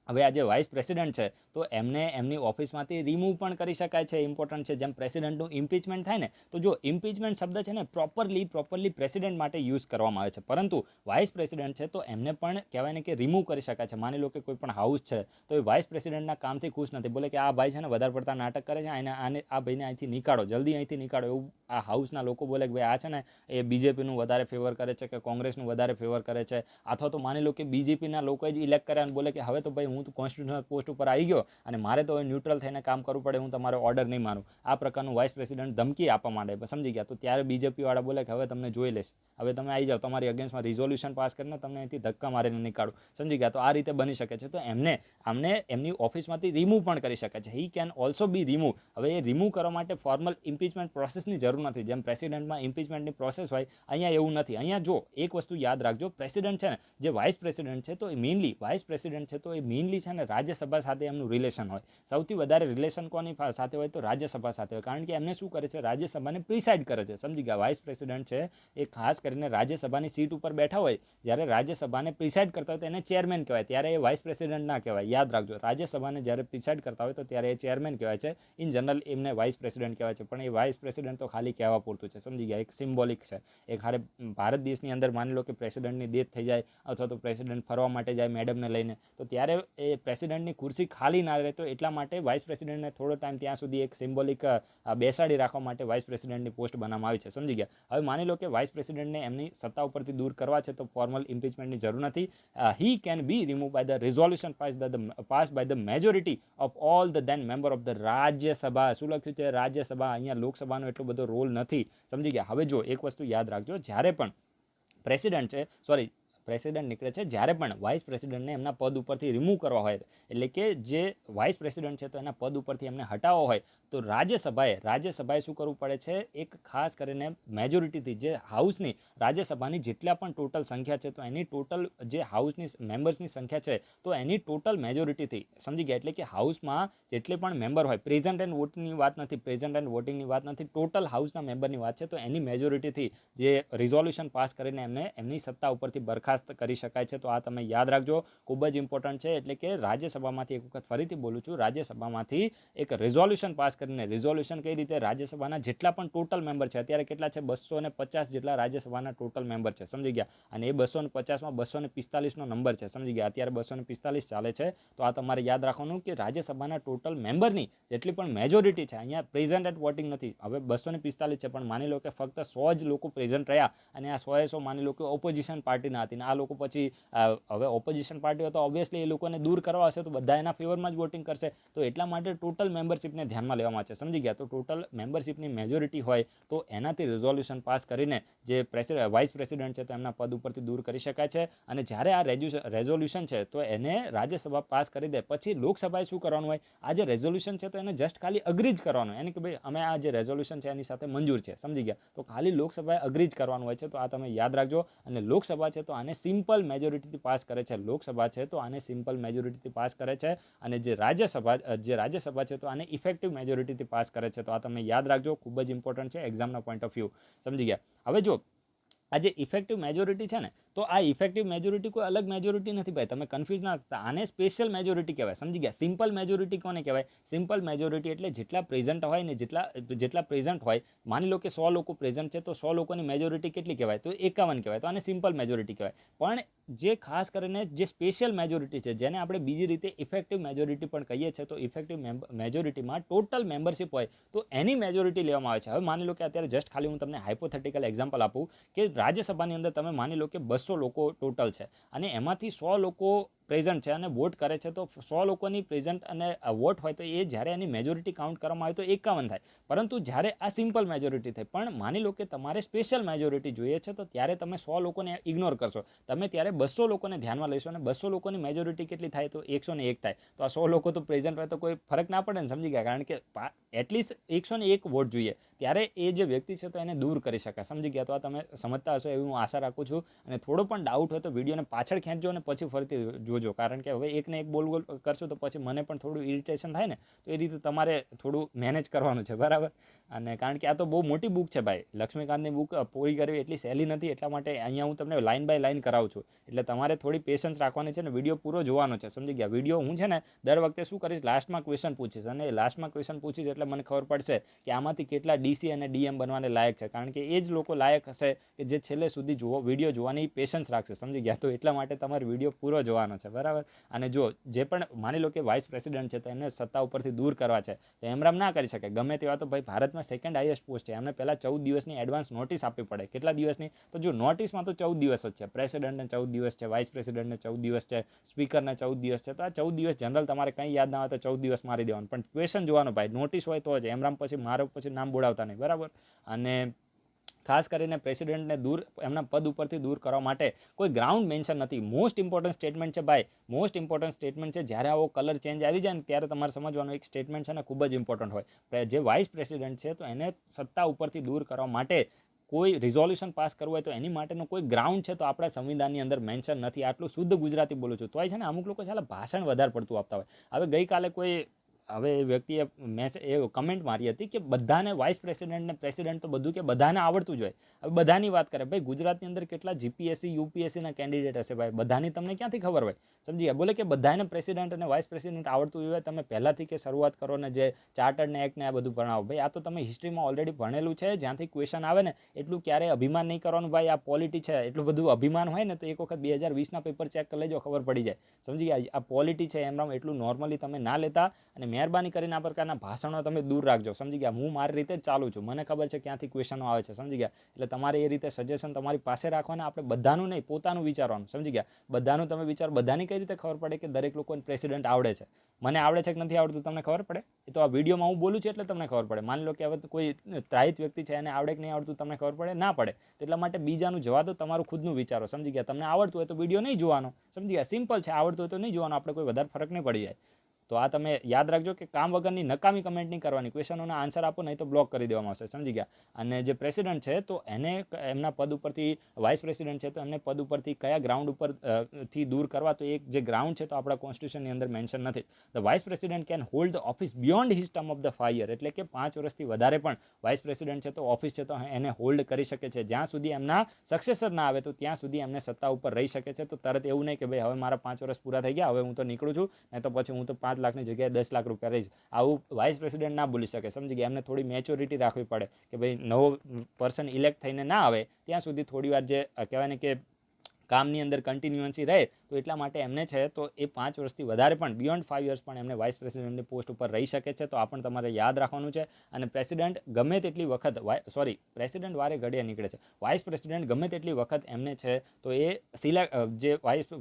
હવે આ જે વાઇસ પ્રેસિડેન્ટ છે તો એમને એમની ઓફિસમાંથી રિમૂવ પણ કરી શકાય છે. ઇમ્પોર્ટન્ટ છે. જેમ પ્રેસિડેન્ટનું ઇમ્પીચમેન્ટ થાય ને, તો જો ઇમ્પીચમેન્ટ શબ્દ છે ને પ્રોપરલી પ્રેસિડેન્ટ માટે યુઝ કરવામાં આવે છે, પરંતુ વાઇસ પ્રેસિડેન્ટ છે તો એમને પણ કહેવાય ને કે રિમૂવ કરી શકાય છે. માની લો કે કોઈ પણ હાઉસ છે તો એ વાઇસ પ્રેસિડેન્ટના કામથી ખુશ નથી. બોલે કે આ ભાઈ છે ને વધારે પડતા નાટક કરે છે, આ ભાઈને અહીંથી નીકાળો, જલ્દી અહીંથી નીકાળો. એવું આ હાઉસના લોકો બોલે કે ભાઈ આ છે ને એ બીજેપીનું વધારે ફેવર કરે છે કે કોંગ્રેસનું વધારે ફેવર કરે છે. અથવા તો માની લો કે બીજેપીના લોકોએ જ ઇલેક્ટ કર્યા અને બોલે કે હવે તો ભાઈ હું તો કોન્સ્ટિટ્યુશનલ પોસ્ટ ઉપર આવી ગયો અને મારે તો હવે ન્યુટ્રલ થઈને કામ કરવું પડે, હું તમારો ઓર્ડર નહીં માનું. આ પ્રકારનું વાઇસ પ્રેસિડેન્ટ ધમકી આપવા માંડે. સમજી ગયા? તો ત્યારે બીજેપીવાળા બોલે કે હવે તમને જોઈ લઈશ, હવે તમે આવી જાઓ, તમારી અગેન્સ્ટમાં રિઝોલ્યુશન પાસ કરીને તમને અહીંથી ધક્કા મારીને નીકાળું. સમજી ગયા? તો આ રીતે બની શકે છે. તો આમને એમની ઓફિસમાંથી રિમૂવ પણ કરી શકે છે. He can also B remove. હવે એ રિમૂવ કરવા માટે ફોર્મલ ઇમ્પીચમેન્ટ પ્રોસેસની જરૂર નથી. જેમ પ્રેસિડેન્ટમાં ઇમ્પીચમેન્ટની પ્રોસેસ હોય, અહીંયા એવું નથી. અહીંયા જો એક વસ્તુ યાદ રાખજો, પ્રેસિડેન્ટ છે ને, જે વાઇસ પ્રેસિડેન્ટ છે તો એ મેઇનલી વાઇસ પ્રેસિડેન્ટ છે તો એ મેઇનલી છે ને રાજ્યસભા સાથે એમનું રિલેશન હોય. સૌથી વધારે રિલેશન કોની સાથે હોય? તો રાજ્યસભા સાથે હોય. કારણ કે એમને શું કરે છે? રાજ્યસભાને પ્રિસાઇડ કરે છે. સમજી ગયા? વાઇસ પ્રેસિડેન્ટ છે એ ખાસ કરીને રાજ્યસભાની સીટ ઉપર બેઠા હોય, જ્યારે રાજ્યસભાને પ્રિસાઇડ કરતા હોય તો એને ચેરમેન કહેવાય. ત્યારે એ વાઇસ પ્રેસિડેન્ટ ના કહેવાય. યાદ રાખજો, રાજ્યસભાને જ્યારે પ્રિસાઇડ કરતા હોય તો ત્યારે એ ચેરમેન કહેવાય છે. ઇન જનરલ એમને વાઇસ પ્રેસિડેન્ટ કહેવાય છે. પણ એ વાઇસ પ્રેસિડેન્ટ તો ખાલી કહેવા પૂરતું છે. સમજી ગયા? એક સિમ્બોલિક છે. એક હારે ભારત દેશની અંદર માની લો કે પ્રેસિડેન્ટની ડેથ થઈ જાય અથવા તો પ્રેસિડેન્ટ ફરવા માટે જાય મેડમને લઈને, તો ત્યારે એ પ્રેસિડેન્ટની ખુરશી ખાલી ના રહે, તો એટલા માટે વાઇસ પ્રેસિડેન્ટને થોડો ટાઈમ ત્યાં સુધી એક સિમ્બોલિક બેસાડી રાખવા માટે વાઇસ પ્રેસિડેન્ટની પોસ્ટ બનાવવામાં આવી છે. સમજી ગયા? હવે માની લો કે વાઇસ પ્રેસિડેન્ટને એમની સત્તા ઉપરથી દૂર કરવા છે તો ફોર્મલ ઇમ્પીચમેન્ટની જરૂર નથી. He can be remove by the resolution pass by the majority of all the then member of the Rajya Sabha. શું લખ્યું છે? રાજ્યસભા. અહીંયા લોકસભાનો એટલો બધો રોલ નથી. સમજી ગયા? હવે જો એક વસ્તુ યાદ રાખજો, જ્યારે પણ પ્રેસિડેન્ટ છે, પ્રેસિડેન્ટ નીકળે છે જ્યારે પણ વાઇસ પ્રેસિડેન્ટને એમના પદ ઉપરથી રિમૂવ કરવા હોય, એટલે કે જે વાઇસ પ્રેસિડેન્ટ છે તો એના પદ ઉપરથી એમને હટાવવો હોય તો રાજ્યસભાએ શું કરવું પડે છે, એક ખાસ કરીને મેજોરિટીથી જે હાઉસની રાજ્યસભાની જેટલા પણ ટોટલ સંખ્યા છે તો એની ટોટલ જે હાઉસની મેમ્બર્સની સંખ્યા છે તો એની ટોટલ મેજોરિટીથી, સમજી ગયા, એટલે કે હાઉસમાં જેટલે પણ મેમ્બર હોય, પ્રેઝન્ટ એન્ડ વોટિંગની વાત નથી, ટોટલ હાઉસના મેમ્બરની વાત છે, તો એની મેજોરિટીથી જે રિઝોલ્યુશન પાસ કરીને એમને એમની સત્તા ઉપરથી બરખાસ્ત કરી શકાય છે. તો આ તમે યાદ રાખજો, ખૂબ જ ઇમ્પોર્ટન્ટ છે. એટલે કે રાજ્યસભામાંથી, એક વખત ફરીથી બોલું છું, રાજ્યસભામાંથી એક રિઝોલ્યુશન પાસ કરીને, રિઝોલ્યુશન કઈ રીતે, રાજ્યસભાના જેટલા પણ ટોટલ મેમ્બર છે, અત્યારે કેટલા છે, 250 જેટલા રાજ્યસભાના ટોટલ મેમ્બર છે, સમજી ગયા, અને એ 250માં 245નો નંબર છે, સમજી ગયા, અત્યારે 245 ચાલે છે. તો આ તમારે યાદ રાખવાનું કે રાજ્યસભાના ટોટલ મેમ્બરની જેટલી પણ મેજોરિટી છે, અહીંયા પ્રેઝન્ટ એટ વોટિંગ નથી, હવે 245 છે, પણ માની લો કે ફક્ત 100 જ લોકો પ્રેઝન્ટ રહ્યા અને આ 100 માની લો કે ઓપોઝિશન પાર્ટીના હતી, ને આ લોકો પછી હવે ઓપોઝિશન પાર્ટી હોય તો ઓબ્વિયસલી એ લોકોને દૂર કરવા હશે તો બધા એના ફેવરમાં જ વોટિંગ કરશે, તો એટલા માટે ટોટલ મેમ્બરશિપને ધ્યાનમાં લેવામાં છે, સમજી ગયા. તો ટોટલ મેમ્બરશિપની મેજોરિટી હોય તો એનાથી રિઝોલ્યુશન પાસ કરીને જે વાઇસ પ્રેસિડેન્ટ છે તો એમના પદ ઉપરથી દૂર કરી શકાય છે. અને જ્યારે આ રેઝોલ્યુશન છે તો એને રાજ્યસભા પાસ કરી દે પછી લોકસભાએ શું કરવાનું હોય, આ જે રેઝોલ્યુશન છે તો એને જસ્ટ ખાલી અગ્રી જ કરવાનું, એને કે ભાઈ અમે આ જે રેઝોલ્યુશન છે એની સાથે મંજૂર છે, સમજી ગયા. તો ખાલી લોકસભાએ અગ્રી જ કરવાનું હોય છે. તો આ તમે યાદ રાખજો. અને લોકસભા છે તો આને સિમ્પલ મેજોરિટીથી પાસ કરે છે, લોકસભા છે તો આને સિમ્પલ મેજોરિટીથી પાસ કરે છે, અને જે રાજ્યસભા છે તો આને ઇફેક્ટિવ મેજોરિટીથી પાસ કરે છે. તો આ તમે યાદ રાખજો, ખૂબ જ ઇમ્પોર્ટન્ટ છે એક્ઝામના પોઈન્ટ ઓફ વ્યૂ, સમજી ગયા. હવે જો આ જે ઇફેક્ટિવ મેજોરિટી છે ને, તો આ ઇફેક્ટિવ મેજોરિટી કોઈ અલગ મેજોરિટી નથી ભાઈ, તમે કન્ફ્યુઝ ના થતા, આને સ્પેશિયલ મેજોરિટી કહેવાય, સમજી ગયા. સિમ્પલ મેજોરિટી કોને કહેવાય, સિમ્પલ મેજોરિટી એટલે જેટલા પ્રેઝન્ટ હોય ને, જેટલા પ્રેઝન્ટ હોય, માની લો કે 100 લોકો પ્રેઝન્ટ છે તો 100 લોકોની મેજોરિટી કેટલી કહેવાય, તો 51 કહેવાય, તો આને સિમ્પલ મેજોરિટી કહેવાય. પણ જે ખાસ કરીને જે સ્પેશિયલ મેજોરિટી છે, જેને આપણે બીજી રીતે ઇફેક્ટિવ મેજોરિટી પણ કહીએ છીએ, તો ઇફેક્ટિવ મેજોરિટીમાં ટોટલ મેમ્બરશિપ હોય તો એની મેજોરિટી લેવામાં આવે છે. હવે માની લો કે અત્યારે જસ્ટ ખાલી હું તમને હાઇપોથેટિકલ એક્ઝામ્પલ આપું કે રાજ્યસભાની અંદર તમે માની લો કે 200 લોકો ટોટલ છે અને એમાંથી 100 લોકો પ્રેઝન્ટ છે અને વોટ કરે છે, તો 100 લોકોની પ્રેઝન્ટ અને વોટ હોય તો એ જ્યારે એની મેજોરિટી કાઉન્ટ કરવામાં આવે તો 51 થાય. પરંતુ જ્યારે આ સિમ્પલ મેજોરિટી થાય, પણ માની લો કે તમારે સ્પેશિયલ મેજોરિટી જોઈએ છે તો ત્યારે તમે 100 લોકોને ઇગ્નોર કરશો, તમે ત્યારે 200 લોકોને ધ્યાનમાં લેશો અને 200 લોકોની મેજોરિટી કેટલી થાય, તો 101 થાય. તો આ 100 લોકો તો પ્રેઝન્ટ હોય તો કોઈ ફરક ના પડે ને, સમજી ગયા, કારણ કે એટલીસ્ટ 101 વોટ જોઈએ ત્યારે એ જે વ્યક્તિ છે તો એને દૂર કરી શકાય, સમજી ગયા. તો આ તમે સમજતા હશો એવી હું આશા રાખું છું. અને થોડો પણ ડાઉટ હોય તો વિડીયોને પાછળ ખેંચજો અને પછી ફરીથી જોજો, કારણ કે હવે એકને એક બોલ કરશું તો પછી મને પણ થોડું ઇરિટેશન થાય ને, તો એ રીતે તમારે થોડું મેનેજ કરવાનું છે, બરાબર. અને કારણ કે આ તો બહુ મોટી બુક છે ભાઈ, લક્ષ્મીકાંતની બુક પૂરી કરવી એટલી સહેલી નથી, એટલા માટે અહીંયા હું તમને લાઇન બાય લાઇન કરાવું છું, એટલે તમારે થોડી પેશન્સ રાખવાની છે ને વિડીયો પૂરો જોવાનો છે, સમજી ગયા. વિડીયો હું છે ને દર વખતે શું કરીશ, લાસ્ટમાં ક્વેશ્ચન પૂછીશ, અને લાસ્ટમાં ક્વેશ્ચન પૂછીશ એટલે મને ખબર પડશે કે આમાંથી કેટલા ડીસી અને ડીએમ બનવાને લાયક છે, કારણ કે એ જ લોકો લાયક હશે કે જે છેલ્લે સુધી વિડીયો જોવાની પેશન્સ રાખશે, સમજી ગયા. તો એટલા માટે તમારે વિડીયો પૂરો જોવાનો છે, બરાબર. અને જો જે પણ માની લો કે વાઇસ પ્રેસિડેન્ટ છે તો એને સત્તા ઉપરથી દૂર કરવા છે તો એમરામ ના કરી શકે, ગમે તેવા તો ભાઈ ભારતમાં સેકન્ડ હાઈએસ્ટ પોસ્ટ છે, એમને પહેલાં 14 દિવસની એડવાન્સ નોટિસ આપવી પડે. કેટલા દિવસની, તો જો નોટિસમાં તો 14 દિવસ જ છે, પ્રેસિડેન્ટને 14 દિવસ છે, વાઇસ પ્રેસિડેન્ટને 14 દિવસ છે, સ્પીકરને 14 દિવસ છે, તો આ 14 દિવસ જનરલ તમારે કંઈ યાદ ના આવે તો 14 દિવસ મારી દેવાનું, પણ ક્વેશ્ચન જોવાનું ભાઈ, નોટિસ હોય તો જ, એમરામ પછી મારો પછી નામ બોલાવતા નહીં, બરાબર. અને ખાસ કરીને પ્રેસિડેન્ટને દૂર એમના પદ ઉપરથી દૂર કરવા માટે કોઈ ગ્રાઉન્ડ મેન્શન નથી. મોસ્ટ ઇમ્પોર્ટન્ટ સ્ટેટમેન્ટ છે ભાઈ, મોસ્ટ ઇમ્પોર્ટન્ટ સ્ટેટમેન્ટ છે. જ્યારે આવો કલર ચેન્જ આવી જાય ને ત્યારે તમારે સમજવાનું એક સ્ટેટમેન્ટ છે ને ખૂબ જ ઇમ્પોર્ટન્ટ હોય. જે વાઇસ પ્રેસિડેન્ટ છે તો એને સત્તા ઉપરથી દૂર કરવા માટે કોઈ રિઝોલ્યુશન પાસ કરવું હોય તો એની માટેનો કોઈ ગ્રાઉન્ડ છે તો આપણા સંવિધાનની અંદર મેન્શન નથી. આટલું શુદ્ધ ગુજરાતી બોલું છું, તોય છે ને અમુક લોકો ચાલે ભાષણ વધારે પડતું આપતા હોય. હવે ગઈકાલે કોઈ હવે એ વ્યક્તિએ કમેન્ટ મારી હતી કે બધાને વાઇસ પ્રેસિડેન્ટ ને પ્રેસિડેન્ટ તો બધું કે બધાને આવડતું જ હોય. હવે બધાની વાત કરે ભાઈ, ગુજરાતની અંદર કેટલા જીપીએસસી યુપીએસસીના કેન્ડિડેટ હશે ભાઈ, બધાની તમને ક્યાંથી ખબર હોય, સમજી ગયા. બોલે કે બધાને પ્રેસિડેન્ટ અને વાઇસ પ્રેસિડેન્ટ આવડતું હોય, તમે પહેલાંથી કે શરૂઆત કરો ને જે ચાર્ટર્ડ એક્ટ ને આ બધું ભણાવો ભાઈ, આ તો તમે હિસ્ટ્રીમાં ઓલરેડી ભણેલું છે. જ્યાંથી ક્વેશ્ચન આવે ને એટલું ક્યારેય અભિમાન નહીં કરવાનું ભાઈ. આ પોલિટી છે, એટલું બધું અભિમાન હોય ને તો એક વખત 2020ના પેપર ચેક કરી લેજો, ખબર પડી જાય, સમજી ગયા. આ પોલિટી છે એમના એટલું નોર્મલી તમે ના લેતા. અને મહેરબાની કરીને આ પ્રકારના ભાષણો તમે દૂર રાખજો, સમજી ગયા. હું મારી રીતે જ ચાલું છું, મને ખબર છે ક્યાંથી ક્વેશ્ચનો આવે છે, સમજી ગયા. એટલે તમારે એ રીતે સજેશન તમારી પાસે રાખવાના, આપણે બધાનું નહીં, પોતાનું વિચારવાનું, સમજી ગયા. બધાનું તમે વિચારો, બધાની કઈ રીતે ખબર પડે કે દરેક લોકોને પ્રેસિડેન્ટ આવડે છે? મને આવડે છે કે નથી આવડતું તમને ખબર પડે? એ તો આ વિડીયોમાં હું બોલું છું એટલે તમને ખબર પડે. માની લો કે હવે કોઈ ત્રાહિત વ્યક્તિ છે, એને આવડે કે નહીં આવડતું તમને ખબર પડે ના પડે. એટલા માટે બીજાનું જવા દો, તમારું ખુદનું વિચારો, સમજી ગયા. તમને આવડતું હોય તો વિડીયો નહીં જોવાનો, સમજી ગયા. સિમ્પલ છે, આવડતું હોય તો નહીં જોવાનો, આપણે કોઈ વધારે ફરક નહીં પડી જાય. તો આ તમે યાદ રાખજો કે કામ વગરની નકામી કમેન્ટ નહીં કરવાની, ક્વેશ્ચનોના આન્સર આપો, નહીં તો બ્લોક કરી દેવામાં આવશે, સમજી ગયા. અને જે પ્રેસિડેન્ટ છે તો એને એમના પદ ઉપરથી, વાઇસ પ્રેસિડેન્ટ છે તો એમને પદ ઉપરથી કયા ગ્રાઉન્ડ ઉપર થી દૂર કરવા, તો એક જે ગ્રાઉન્ડ છે તો આપણા કોન્સ્ટિટ્યુશનની અંદર મેન્શન નથી. The vice president can hold the office beyond his term of the 5 year, એટલે કે 5 વર્ષથી વધારે પણ વાઇસ પ્રેસિડેન્ટ છે તો ઓફિસ છે તો એને હોલ્ડ કરી શકે છે. જ્યાં સુધી એમના સક્સેસર ના આવે તો ત્યાં સુધી એમને સત્તા ઉપર રહી શકે છે. તો તરત એવું નહીં કે ભાઈ હવે મારા 5 વર્ષ પૂરા થઈ ગયા, હવે હું તો નીકળું છું, નહીં તો પછી હું તો 5 લાખની જગ્યાએ 10 લાખ રૂપિયા રહીશ, આવું વાઇસ પ્રેસિડેન્ટ ના બોલી શકે, સમજી ગયા. એમને થોડી મેચ્યોરિટી રાખવી પડે કે ભાઈ નવો પર્સન ઇલેક્ટ થઈને ના આવે ત્યાં સુધી થોડી વાર જે કહેવાય ને કે કામની અંદર કન્ટિન્યુઅન્સી રહે, તો એટલા માટે એમને છે તો એ 5 વર્ષથી વધારે પણ બિયોન્ડ 5 યર્સ પણ એમને વાઇસ પ્રેસિડેન્ટની પોસ્ટ ઉપર રહી શકે છે. તો આ પણ તમારે યાદ રાખવાનું છે. અને પ્રેસિડેન્ટ ગમે તેટલી વખત પ્રેસિડેન્ટ વારે ઘડીએ નીકળે છે, વાઇસ પ્રેસિડેન્ટ ગમે તેટલી વખત એમને છે તો એ જે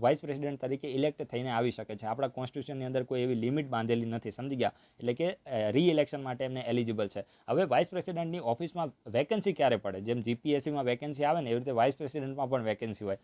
વાઇસ પ્રેસિડેન્ટ તરીકે ઇલેક્ટ થઈને આવી શકે છે. આપણા કોન્સ્ટિટ્યુશનની અંદર કોઈ એવી લિમિટ બાંધેલી નથી, સમજી ગયા. એટલે કે રીઇલેક્શન માટે એમને એલિજિબલ છે. હવે વાઇસ પ્રેસિડેન્ટની ઓફિસમાં વેકેન્સી ક્યારે પડે? જેમ જીપીએસસીમાં વેકેન્સી આવે ને એવી રીતે વાઇસ પ્રેસિડેન્ટમાં પણ વેકેન્સી હોય,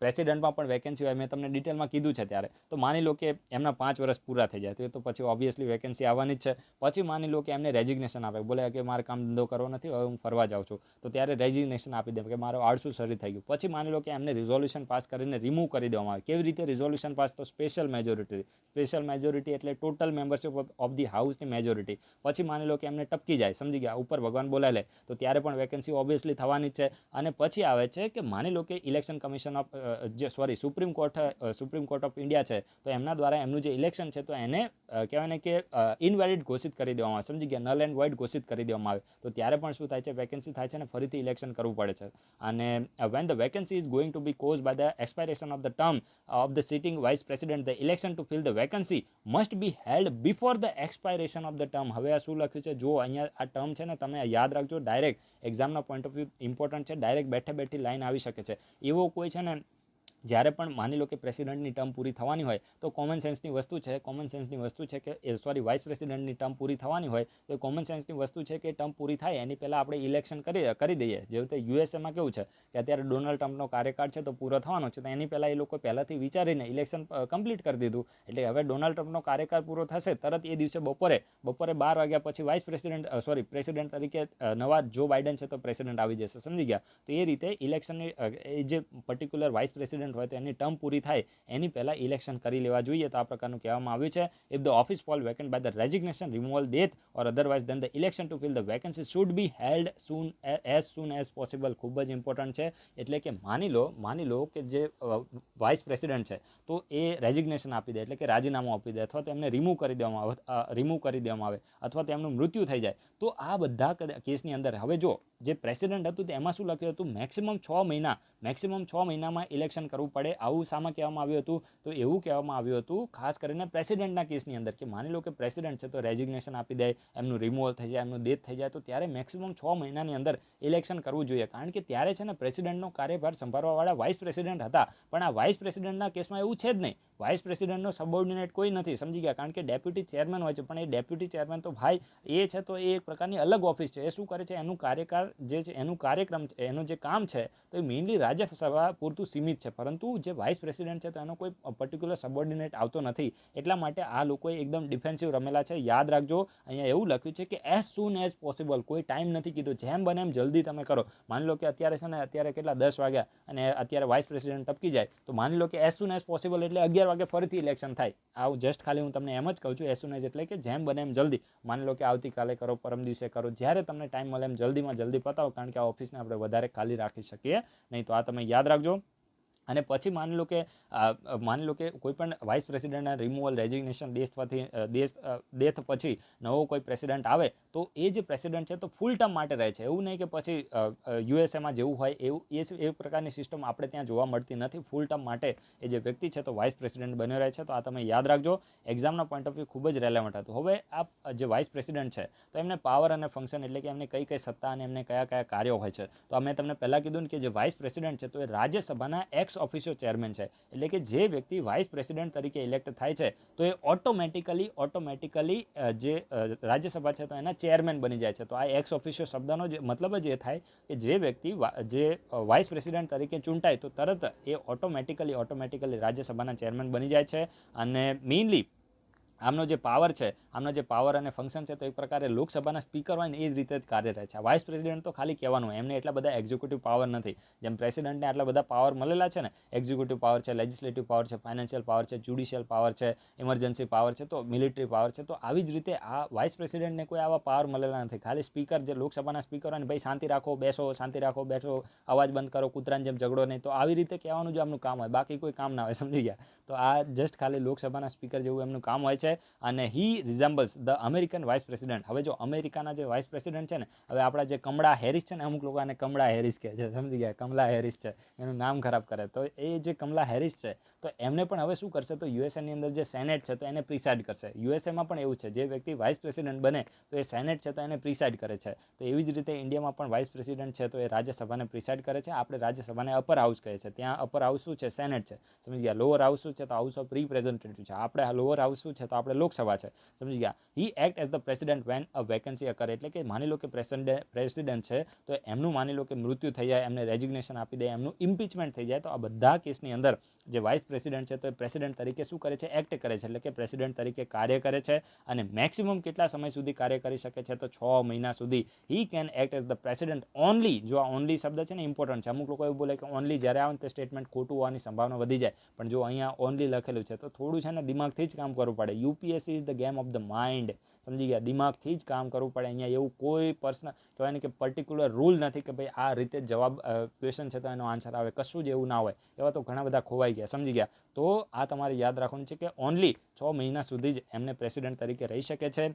પ્રેસિડેન્ટમાં પણ વેકેન્સી હોય. મેં તમને ડિટેલમાં કીધું છે ત્યારે. તો માની લો કે એમના 5 વર્ષ પૂરા થઈ જાય તો પછી ઓબ્વિયસલી વેકેન્સી આવવાની જ છે. પછી માની લો કે એમને રેઝિગ્નેશન આપે, બોલે કે મારે કામ ધંધો કરવો નથી, હવે હું ફરવા જાઉં છું, તો ત્યારે રેઝિગ્નેશન આપી દે કે મારો આળસુ શરીર થઈ ગયું. પછી માની લો કે એમને રિઝોલ્યુશન પાસ કરીને રિમૂવ કરી દેવામાં આવે. કેવી રીતે રિઝોલ્યુશન પાસ? તો સ્પેશિયલ મેજોરિટી એટલે ટોટલ મેમ્બરશિપ ઓફ ધી હાઉસની મેજોરિટી. પછી માની લો કે એમને ટપકી જાય, સમજી ગયા, ઉપર ભગવાન બોલાવી લે, તો ત્યારે પણ વેકેન્સી ઓબ્વિયસલી થવાની જ છે. અને પછી આવે છે કે માની લો કે election commission of supreme court of India છે તો એમના દ્વારા એમનું જે ઇલેક્શન છે તો એને કહેવાય ને કે ઇનવેલિડ ઘોષિત કરી દેવામાં આવે, સમજી ગયા, નલ એન્ડ વોઇડ ઘોષિત કરી દેવામાં આવે. તો ત્યારે પણ શું થાય છે? વેકેન્સી થાય છે અને ફરીથી ઇલેક્શન કરવું પડે છે. અને when the vacancy is going to be caused by the expiration of the term of the sitting vice president, the election to fill the vacancy must be held before the expiration of the term. હવે આ શું લખ્યું છે? જો અહીંયા આ term છે ને, તમે યાદ રાખજો, ડાયરેક્ટ એક્ઝામના પોઈન્ટ ઓફ વ્યૂ ઇમ્પોર્ટન્ટ છે. ડાયરેક્ટ બેઠી લાઈન આવી શકે છે. એવો કોઈ છે ને, જ્યારે પણ માની લો કે પ્રેસિડેન્ટની ટર્મ પૂરી થવાની હોય તો કોમન સેન્સની વસ્તુ છે કે વાઇસ પ્રેસિડેન્ટની ટર્મ પૂરી થવાની હોય તો કોમન સેન્સની વસ્તુ છે કે ટર્મ પૂરી થાય એની પહેલાં આપણે ઇલેક્શન કરી દઈએ. જેવી રીતે યુએસએમાં કેવું છે કે અત્યારે ડોનાલ્ડ ટ્રમ્પનો કાર્યકાળ છે તો પૂરો થવાનો છે, તો એની પહેલાં એ લોકો પહેલાંથી વિચારીને ઇલેક્શન કમ્પ્લીટ કરી દીધું. એટલે હવે ડોનાલ્ડ ટ્રમ્પનો કાર્યકાળ પૂરો થશે તરત એ દિવસે બપોરે 12 વાગ્યા પછી પ્રેસિડેન્ટ તરીકે નવા જો બાઇડન છે તો પ્રેસિડેન્ટ આવી જશે, સમજી ગયા. તો એ રીતે ઇલેક્શનની જે પર્ટિક્યુલર વાઇસ પ્રેસિડેન્ટ હોય તો એની ટર્મ પૂરી થાય એની પહેલાં ઇલેક્શન કરી લેવા જોઈએ. તો આ પ્રકારનું કહેવામાં આવ્યું છે. If the office fall vacant by the resignation, removal, death or otherwise then the election to fill the vacancy should be held soon as possible. ખૂબ જ ઇમ્પોર્ટન્ટ છે. એટલે કે માની લો કે જે વાઇસ પ્રેસિડેન્ટ છે તો એ રેઝિગ્નેશન આપી દે, એટલે કે રાજીનામું આપી દે, અથવા તો એમને રિમૂવ કરી દેવામાં આવે અથવા તો એમનું મૃત્યુ થઈ જાય, તો આ બધા કેસની અંદર હવે જો જે પ્રેસિડેન્ટ હતું તો એમાં શું લખ્યું હતું? મેક્સિમમ 6 મહિનામાં ઇલેક્શન કરવું પડે. આવું શામાં કહેવામાં આવ્યું હતું? તો એવું કહેવામાં આવ્યું હતું ખાસ કરીને પ્રેસિડેન્ટના કેસની અંદર, કે માની લો કે પ્રેસિડેન્ટ છે તો રેઝિગ્નેશન આપી દે, એમનું રિમૂવલ થઈ જાય, એમનું ડેથ થઈ જાય, તો ત્યારે મેક્સિમમ 6 મહિનાની અંદર ઇલેક્શન કરવું જોઈએ. કારણ કે ત્યારે છે ને પ્રેસિડેન્ટનો કાર્યભાર સંભાળવાવાળા વાઇસ પ્રેસિડેન્ટ હતા, પણ આ વાઇસ પ્રેસિડેન્ટના કેસમાં એવું છે જ નહીં. વાઇસ પ્રેસિડેન્ટનો સબઓર્ડિનેટ કોઈ નથી, સમજી ગયા. કારણ કે ડેપ્યુટી ચેરમેન હોય છે, પણ એ ડેપ્યુટી ચેરમેન તો ભાઈ એ છે તો એ એક પ્રકારની અલગ ઓફિસ છે. એ શું કરે છે? એનું કાર્યકાળ જે છે, એનું કાર્યક્રમ, એનું જે કામ છે તો એ મેઇનલી રાજ્યસભા પૂરતું સીમિત છે. પરંતુ જે વાઇસ પ્રેસિડેન્ટ છે તો એનો કોઈ પર્ટિક્યુલર સબઓર્ડિનેટ આવતો નથી. એટલા માટે આ લોકોએ એકદમ ડિફેન્સિવ રમેલા છે. યાદ રાખજો, અહીંયા એવું લખ્યું છે કે એઝ સૂન એઝ પોસિબલ, કોઈ ટાઈમ નથી કીધું, જેમ બને એમ જલ્દી તમે કરો. માની લો કે અત્યારે છે ને, અત્યારે કેટલા 10 વાગ્યા અને અત્યારે વાઇસ પ્રેસિડેન્ટ ટપકી જાય, તો માની લો કે એઝ સૂન એઝ પોસિબલ એટલે 11 વાગે ફરીથી ઇલેક્શન થાય. આવું જસ્ટ ખાલી હું તમને એમ જ કહું છું. એઝ સૂન એઝ એટલે કે જેમ બને એમ જલ્દી. માની લો કે આવતીકાલે કરો, પરમ દિવસે કરો, જ્યારે તમને ટાઈમ મળે એમ જલ્દીમાં જલ્દી પતાવો. કારણ કે આ ઓફિસને આપણે વધારે ખાલી રાખી શકીએ નહીં. તો આ તમે યાદ રાખજો. અને પછી માની લો કે કોઈ પણ વાઇસ પ્રેસિડેન્ટના રિમૂવલ રેઝિગ્નેશન ડેથ પછી નવો કોઈ પ્રેસિડેન્ટ આવે તો એ જે પ્રેસિડેન્ટ છે તો ફૂલ ટર્મ માટે રહે છે. એવું નહીં કે પછી યુએસએમાં જેવું હોય એવું એ પ્રકારની સિસ્ટમ આપણે ત્યાં જોવા મળતી નથી. ફૂલ ટર્મ માટે એ જે વ્યક્તિ છે તો વાઇસ પ્રેસિડેન્ટ બન્યો રહે છે. તો આ તમે યાદ રાખજો, એક્ઝામના પોઈન્ટ ઓફ વ્યૂ ખૂબ જ રેલેવન્ટ હતું. હવે આ જે વાઇસ પ્રેસિડેન્ટ છે તો એમને પાવર અને ફંક્શન એટલે કે એમને કઈ સત્તા અને એમને કયા કાર્યો હોય છે. તો અમે તમને પહેલાં કીધું ને કે જે વાઇસ પ્રેસિડેન્ટ છે તો એ રાજ્યસભાના એક્સ ઓફિશિયો ચેરમેન છે. એટલે કે જે વ્યક્તિ વાઇસ પ્રેસિડેન્ટ તરીકે ઇલેક્ટ થાય છે તો એ ઓટોમેટિકલી જે રાજ્યસભા છે તો એના ચેરમેન બની જાય છે. તો આ એક્સ ઓફિશિયો શબ્દનો જે મતલબ જ એ થાય કે જે વ્યક્તિ વાઇસ પ્રેસિડેન્ટ તરીકે ચૂંટાય તો તરત એ ઓટોમેટિકલી રાજ્યસભાના ચેરમેન બની જાય છે. અને મેઇનલી આમનો જે પાવર છે, આમનો જે પાવર અને ફંક્શન છે તો એક પ્રકારે લોકસભાના સ્પીકર હોય ને એ જ રીતે જ કાર્ય રહે છે. વાઇસ પ્રેસિડેન્ટ તો ખાલી કહેવાનું, એમને એટલા બધા એક્ઝિક્યુટિવ પાવર નથી. જેમ પ્રેસિડેન્ટને આટલા બધા પાવર મળેલા છે ને, એક્ઝિક્યુટિવ પાવર છે, લેજિસ્લેટિવ પાવર છે, ફાઇનાન્શિયલ પાવર છે, જ્યુડિશિયલ પાવર છે, ઇમરજન્સી પાવર છે, તો મિલિટરી પાવર છે. તો આવી જ રીતે આ વાઇસ પ્રેસિડેન્ટને કોઈ આવા પાવર મળેલા નથી. ખાલી સ્પીકર, જે લોકસભાના સ્પીકર હોય ને, ભાઈ શાંતિ રાખો, બેસો, શાંતિ રાખો, બેસો, અવાજ બંધ કરો, કૂતરાની જેમ ઝઘડો નહીં, તો આવી રીતે કહેવાનું જ આમનું કામ હોય, બાકી કોઈ કામ ના હોય. સમજી ગયા? તો આ જસ્ટ ખાલી લોકસભાના સ્પીકર જેવું એમનું કામ હોય છે. અને રિઝેમ્બલ્સ ધ અમેરિકન વાઇસ પ્રેસિડેન્ટ. હવે જો અમેરિકાના જે વાઇસ પ્રેસિડેન્ટ છે ને, હવે આપણા જે કમળા હેરિસ છે ને, અમુક લોકો આને કમળા હેરિસ કહે છે, સમજી ગયા? કમલા હેરિસ છે, એનું નામ ખરાબ કરે. તો એ જે કમલા હેરિસ છે તો એમને પણ હવે શું કરશે, તો યુએસએની અંદર જે સેનેટ છે તો એને પ્રિસાઇડ કરશે. યુએસએમાં પણ એવું છે, જે વ્યક્તિ વાઇસ પ્રેસિડેન્ટ બને તો એ સેનેટ છે તો એને પ્રિસાઇડ કરે છે. તો એવી જ રીતે ઇન્ડિયામાં પણ વાઇસ પ્રેસિડેન્ટ છે તો એ રાજ્યસભાને પ્રિસાઇડ કરે છે. આપણે રાજ્યસભાને અપર હાઉસ કહે છે, ત્યાં અપર હાઉસ શું છે, સેનેટ છે. સમજી ગયા? લોઅર હાઉસ શું છે, તો હાઉસ ઓફ રિપ્રેઝેન્ટેટિવ છે. આપણે લોઅર હાઉસ શું છે, તો આપણે લોકસભા છે. સમજી ગયા? He act as the president when a vacancy occur. એટલે કે માની લો કે પ્રેસિડેન્ટ છે તો એમનું માની લો કે મૃત્યુ થઈ જાય, એમને રેઝિગ્નેશન આપી દે, એમનું ઇમ્પીચમેન્ટ થઈ જાય, તો આ બધા કેસની અંદર જે વાઇસ પ્રેસિડેન્ટ છે તો એ પ્રેસિડેન્ટ તરીકે શું કરે છે, એક્ટ કરે છે. એટલે કે પ્રેસિડેન્ટ તરીકે કાર્ય કરે છે. અને મેક્સિમમ કેટલા સમય સુધી કાર્ય કરી શકે છે, તો 6 મહિના સુધી he can act as the president only. જો આ ઓનલી શબ્દ છે ને ઇમ્પોર્ટન્ટ છે. અમુક લોકો એવું બોલે કે ઓનલી, જ્યારે આવે તે સ્ટેટમેન્ટ ખોટું હોવાની સંભાવના વધી જાય. પણ જો અહીંયા ઓનલી લખેલું છે તો થોડું છે ને દિમાગથી જ કામ કરવું પડે. UPSC is the game of the mind. સમજી ગયા? દિમાગથી જ કામ કરવું પડે. અહીંયા એવું કોઈ પર્સનલ કહેવાય ને કે પર્ટિક્યુલર રૂલ નથી કે ભાઈ આ રીતે જવાબ ક્વેશ્ચન છે તો એનો આન્સર આવે. કશું જ એવું ના હોય. એવા તો ઘણા બધા ખોવાઈ ગયા. સમજી ગયા? તો આ તમારે યાદ રાખવાનું છે કે ઓનલી 6 મહિના સુધી જ એમને પ્રેસિડેન્ટ તરીકે રહી શકે છે.